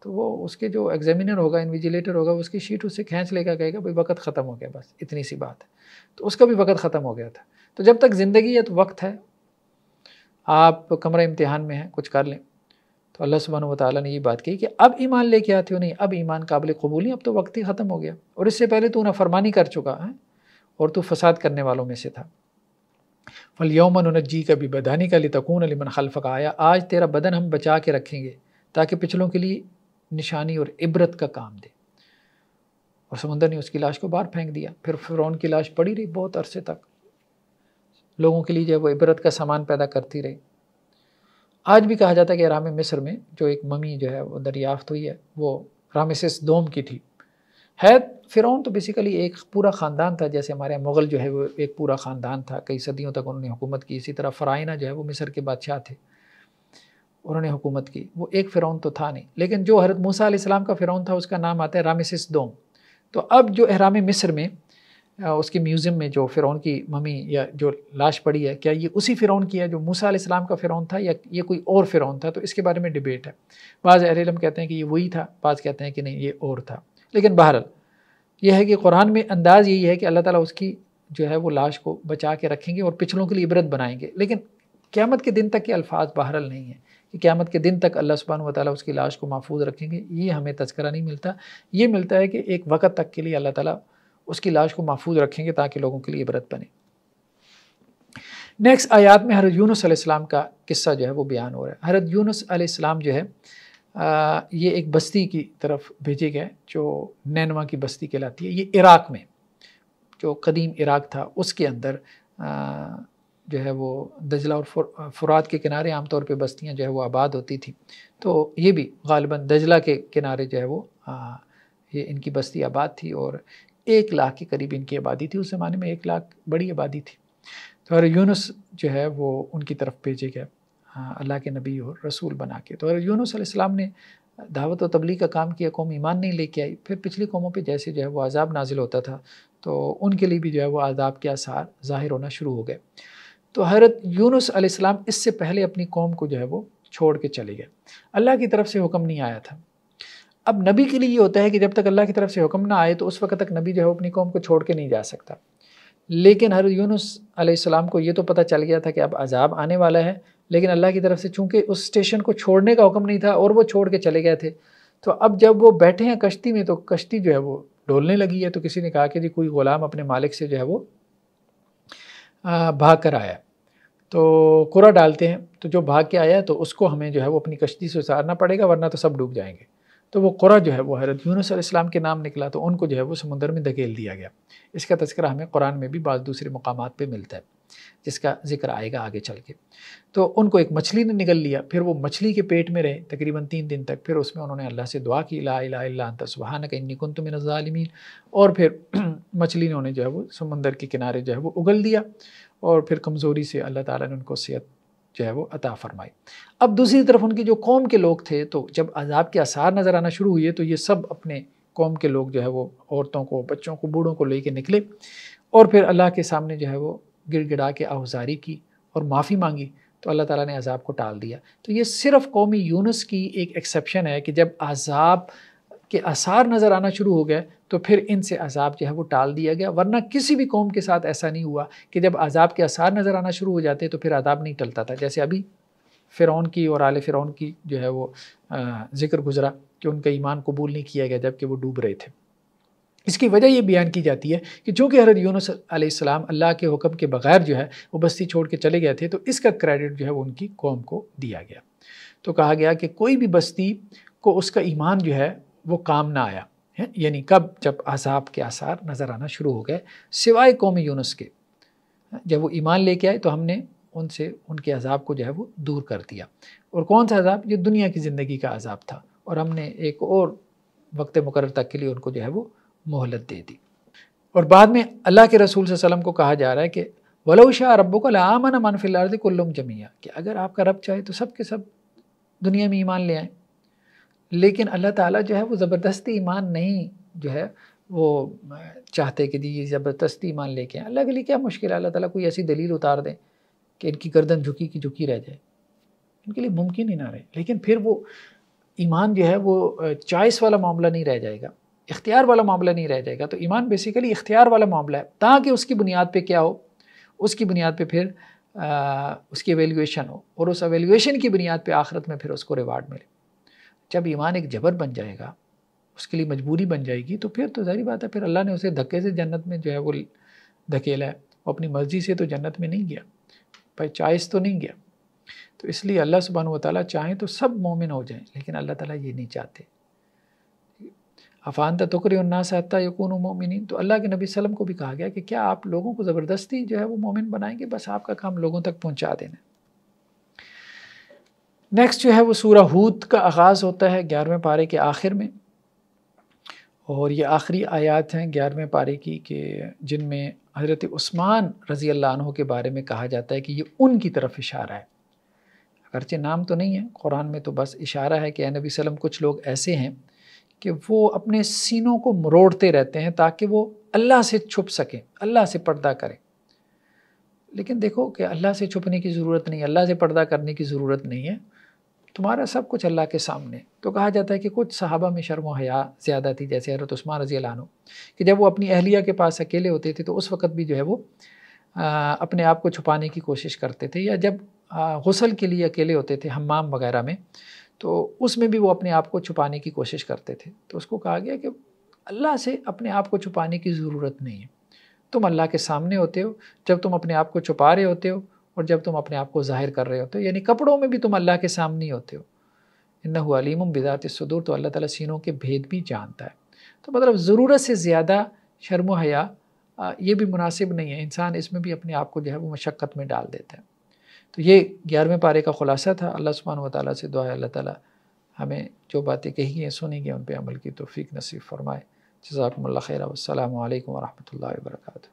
تو وہ اس کے جو ایگزامینر ہوگا، انویجیلیٹر ہوگا، اس کی شیٹ اس سے کھینچ لے گا، کہے گا بھائی وقت ختم ہو گیا، بس اتنی سی بات ہے. تو اس کا بھی وقت ختم ہو گیا تھا. تو جب تک زندگی ہے تو وقت ہے، آپ کمرہ امتحان میں ہیں، کچھ کر لیں. تو اللہ سبحانہ و تعالیٰ نے یہ بات کہی کہ اب ایمان لے کے آتے ہو، نہیں اب ایمان قابل قبول نہیں، اب تو وقت ہی ختم ہو گیا، اور اس سے پہلے تو نافرمانی کر چکا ہے اور تو فساد کرنے والوں میں سے تھا. فَالْيَوْمَ نُنَجِّيكَ بِبَدَنِكَ لِتَكُونَ لِمَنْ خَلْفَكَ آیَةً، آج تیرا بدن ہم بچا کے رکھیں گے تاکہ پچھلوں کے لیے نشانی اور عبرت کا کام دے. اور سمندر نے اس کی لاش کو باہر پھینک دیا. پھر فرعون کی لاش پڑی رہی بہت عرصے تک، لوگوں کے لیے جو ہے وہ عبرت کا سامان پیدا کرتی رہی. آج بھی کہا جاتا ہے کہ اہرام مصر میں جو ایک ممی جو ہے وہ دریافت ہوئی ہے وہ رامسس دوم کی تھی. ہے فرعون تو بیسیکلی ایک پورا خاندان تھا، جیسے ہمارے مغل جو ہے وہ ایک پورا خاندان تھا، کئی صدیوں تک انہوں نے حکومت کی. اسی طرح فرائنہ جو ہے وہ مصر کے بادشاہ تھے، انہوں نے حکومت کی. وہ ایک فرعون تو تھا نہیں، لیکن جو حضرت موسیٰ علیہ السلام کا فرعون تھا اس کا نام آتا ہے رامسس دوم. تو اب جو اہرام مصر میں اس کے میوزیم میں جو فرعون کی ممی یا جو لاش پڑی ہے، کیا یہ اسی فرعون کی ہے جو موسیٰ علیہ السلام کا فرعون تھا یا یہ کوئی اور فرعون تھا؟ تو اس کے بارے میں ڈیبیٹ ہے. بعض اہل علم کہتے ہیں کہ یہ وہی تھا، بعض کہتے ہیں کہ نہیں یہ اور تھا. لیکن بہرحال یہ ہے کہ قرآن میں انداز یہی ہے کہ اللہ تعالیٰ اس کی جو ہے وہ لاش کو بچا کے رکھیں گے اور پچھلوں کے لیے عبرت بنائیں گے، لیکن قیامت کے دن تک کے الفاظ بہرحال نہیں ہیں کہ قیامت کے دن تک اللہ سبحانہ وتعالیٰ اس کی لاش کو محفوظ رکھیں گے، یہ ہمیں تذکرہ نہیں ملتا۔ یہ ملتا ہے کہ ایک وقت تک کے لیے اللہ تعالیٰ اس کی لاش کو محفوظ رکھیں گے تاکہ لوگوں کے لیے عبرت بنے۔ نیکسٹ آیات میں حضرت یونس علیہ السلام کا قصہ جو ہے وہ بیان ہو رہا ہے۔ حضرت یونس علیہ السلام جو ہے یہ ایک بستی کی طرف بھیجے گئے جو نینوا کی بستی کہلاتی ہے، یہ عراق میں، جو قدیم عراق تھا اس کے اندر جو ہے وہ دجلہ اور فرات کے کنارے عام طور پہ بستیاں جو ہے وہ آباد ہوتی تھیں، تو یہ بھی غالباً دجلہ کے کنارے جو ہے وہ یہ ان کی بستی آباد تھی، اور 1 لاکھ کے قریب ان کی آبادی تھی۔ اس زمانے میں 1 لاکھ بڑی آبادی تھی۔ تو حضرت یونس جو ہے وہ ان کی طرف بھیجے گئے اللہ کے نبی اور رسول بنا کے۔ تو حضرت یونس علیہ السلام نے دعوت و تبلیغ کا کام کیا، قوم ایمان نہیں لے کے آئی۔ پھر پچھلی قوموں پہ جیسے جو ہے وہ عذاب نازل ہوتا تھا تو ان کے لیے بھی جو ہے وہ عذاب کے آثار ظاہر ہونا شروع ہو گئے۔ تو حضرت یونس علیہ السلام اس سے پہلے اپنی قوم کو جو ہے وہ چھوڑ کے چلے گئے، اللہ کی طرف سے حکم نہیں آیا تھا۔ اب نبی کے لیے یہ ہوتا ہے کہ جب تک اللہ کی طرف سے حکم نہ آئے تو اس وقت تک نبی جو ہے اپنی قوم کو چھوڑ کے نہیں جا سکتا، لیکن حضرت یونس علیہ السلام کو یہ تو پتہ چل گیا تھا کہ اب عذاب آنے والا ہے، لیکن اللہ کی طرف سے چونکہ اس اسٹیشن کو چھوڑنے کا حکم نہیں تھا اور وہ چھوڑ کے چلے گئے تھے، تو اب جب وہ بیٹھے ہیں کشتی میں تو کشتی جو ہے وہ ڈولنے لگی ہے، تو کسی نے کہا کہ جی کوئی غلام اپنے مالک سے جو ہے وہ بھاگ کر آیا، تو قرہ ڈالتے ہیں، تو جو بھاگ کے آیا تو اس کو ہمیں جو ہے وہ اپنی کشتی سے اتارنا پڑے گا ورنہ تو سب ڈوب جائیں گے۔ تو وہ قرہ جو ہے وہ حضرت یونس علیہ السلام کے نام نکلا، تو ان کو جو ہے وہ سمندر میں دھکیل دیا گیا۔ اس کا تذکرہ ہمیں قرآن میں بھی بعض دوسرے مقامات پہ ملتا ہے جس کا ذکر آئے گا آگے چل کے۔ تو ان کو ایک مچھلی نے نگل لیا، پھر وہ مچھلی کے پیٹ میں رہے تقریباً 3 دن تک، پھر اس میں انہوں نے اللہ سے دعا کی لا الہ الا انت سبحانک انی کنت من الظالمین، اور پھر مچھلی نے انہیں جو ہے وہ سمندر کے کنارے جو ہے وہ اگل دیا، اور پھر کمزوری سے اللہ تعالیٰ نے ان کو صحت جو ہے وہ عطا فرمائی۔ اب دوسری طرف ان کی جو قوم کے لوگ تھے، تو جب عذاب کے آثار نظر آنا شروع ہوئے تو یہ سب اپنے قوم کے لوگ جو ہے وہ عورتوں کو، بچوں کو، بوڑھوں کو لے کے نکلے، اور پھر اللہ کے سامنے جو ہے وہ گڑ گڑا کے آہوزاری کی اور معافی مانگی، تو اللہ تعالیٰ نے عذاب کو ٹال دیا۔ تو یہ صرف قوم یونس کی ایک ایکسیپشن ہے کہ جب عذاب کے آثار نظر آنا شروع ہو گئے تو پھر ان سے عذاب جو ہے وہ ٹال دیا گیا، ورنہ کسی بھی قوم کے ساتھ ایسا نہیں ہوا کہ جب عذاب کے آثار نظر آنا شروع ہو جاتے تو پھر عذاب نہیں ٹلتا تھا۔ جیسے ابھی فرعون کی اور آل فرعون کی جو ہے وہ ذکر گزرا کہ ان کا ایمان قبول نہیں کیا گیا جبکہ وہ ڈوب رہے تھے۔ اس کی وجہ یہ بیان کی جاتی ہے کہ چونکہ حضرت یونس علیہ السلام اللہ کے حکم کے بغیر جو ہے وہ بستی چھوڑ کے چلے گئے تھے، تو اس کا کریڈٹ جو ہے وہ ان کی قوم کو دیا گیا۔ تو کہا گیا کہ کوئی بھی بستی کو اس کا ایمان جو ہے وہ کام نہ آیا، یعنی کب؟ جب عذاب کے آثار نظر آنا شروع ہو گئے، سوائے قوم یونس کے۔ جب وہ ایمان لے کے آئے تو ہم نے ان سے ان کے عذاب کو جو ہے وہ دور کر دیا۔ اور کون سا عذاب؟ یہ دنیا کی زندگی کا عذاب تھا، اور ہم نے ایک اور وقت مقرر تک کے لیے ان کو جو ہے وہ مہلت دے دی۔ اور بعد میں اللہ کے رسول صلی اللہ علیہ وسلم کو کہا جا رہا ہے کہ وَلَوْ شَاءَ رَبُّكَ لَآمَنَ مَنْ فِي الْأَرْضِ كُلُّهُمْ جَمِيعًا، کہ اگر آپ کا رب چاہے تو سب کے سب دنیا میں ایمان لے آئیں، لیکن اللہ تعالیٰ جو ہے وہ زبردستی ایمان نہیں جو ہے وہ چاہتے کہ یہ زبردستی ایمان لے کے آئیں۔ اللہ کے لیے کیا مشکل ہے؟ اللہ تعالیٰ کوئی ایسی دلیل اتار دیں کہ ان کی گردن جھکی کی جھکی رہ جائے، ان کے لیے ممکن ہی نہ رہے، لیکن پھر وہ ایمان جو ہے وہ چوائس والا معاملہ نہیں رہ جائے گا، اختیار والا معاملہ نہیں رہ جائے گا۔ تو ایمان بیسیکلی اختیار والا معاملہ ہے، تاکہ اس کی بنیاد پہ کیا ہو؟ اس کی بنیاد پہ پھر اس کی ایویلیویشن ہو، اور اس ایویلیویشن کی بنیاد پہ آخرت میں پھر اس کو ریوارڈ ملے۔ جب ایمان ایک جبر بن جائے گا، اس کے لیے مجبوری بن جائے گی، تو پھر تو ظاہری بات ہے پھر اللہ نے اسے دھکے سے جنت میں جو ہے وہ دھکیلا ہے، وہ اپنی مرضی سے تو جنت میں نہیں گیا، بائی چوائس تو نہیں گیا۔ تو اس لیے اللہ سبحانہ وتعالیٰ چاہیں تو سب مومن ہو جائیں، لیکن اللہ تعالیٰ یہ نہیں چاہتے۔ افانت تکرہ الناس حتی یکونوا مؤمنین، تو اللہ کے نبی صلی اللہ علیہ وسلم کو بھی کہا گیا کہ کیا آپ لوگوں کو زبردستی جو ہے وہ مومن بنائیں گے؟ بس آپ کا کام لوگوں تک پہنچا دینا۔ نیکسٹ جو ہے وہ سورہ ہود کا آغاز ہوتا ہے 11ویں پارے کے آخر میں، اور یہ آخری آیات ہیں 11ویں پارے کی کہ جن میں حضرت عثمان رضی اللہ عنہ کے بارے میں کہا جاتا ہے کہ یہ ان کی طرف اشارہ ہے، اگرچہ نام تو نہیں ہے قرآن میں، تو بس اشارہ ہے کہ اے نبی صلی اللہ علیہ وسلم کچھ لوگ ایسے ہیں کہ وہ اپنے سینوں کو مروڑتے رہتے ہیں تاکہ وہ اللہ سے چھپ سکیں، اللہ سے پردہ کریں۔ لیکن دیکھو کہ اللہ سے چھپنے کی ضرورت نہیں، اللہ سے پردہ کرنے کی ضرورت نہیں ہے، تمہارا سب کچھ اللہ کے سامنے. تو کہا جاتا ہے کہ کچھ صحابہ میں شرم و حیا زیادہ تھی، جیسے حضرت عثمان رضی اللہ عنہ، کہ جب وہ اپنی اہلیہ کے پاس اکیلے ہوتے تھے تو اس وقت بھی جو ہے وہ اپنے آپ کو چھپانے کی کوشش کرتے تھے، یا جب غسل کے لیے اکیلے ہوتے تھے حمام وغیرہ میں تو اس میں بھی وہ اپنے آپ کو چھپانے کی کوشش کرتے تھے. تو اس کو کہا گیا کہ اللہ سے اپنے آپ کو چھپانے کی ضرورت نہیں ہے. تم اللہ کے سامنے ہوتے ہو جب تم اپنے آپ کو چھپا رہے ہوتے ہو، اور جب تم اپنے آپ کو ظاہر کر رہے ہوتے ہو، یعنی کپڑوں میں بھی تم اللہ کے سامنے ہوتے ہو. انہ علیم بذات الصدور، تو اللہ تعالیٰ سینوں کے بھید بھی جانتا ہے. تو مطلب ضرورت سے زیادہ شرم و حیا یہ بھی مناسب نہیں ہے، انسان اس میں بھی اپنے آپ کو جو ہے وہ مشقت میں ڈال دیتا ہے. تو یہ 11ویں پارے کا خلاصہ تھا. اللہ سبحانہ و تعالیٰ سے دعا ہے اللہ تعالیٰ ہمیں جو باتیں کہی ہیں سنی گئی ان پہ عمل کی توفیق نصیب فرمائے. جزاکم اللہ خیر، والسلام علیکم ورحمۃ اللہ وبرکاتہ.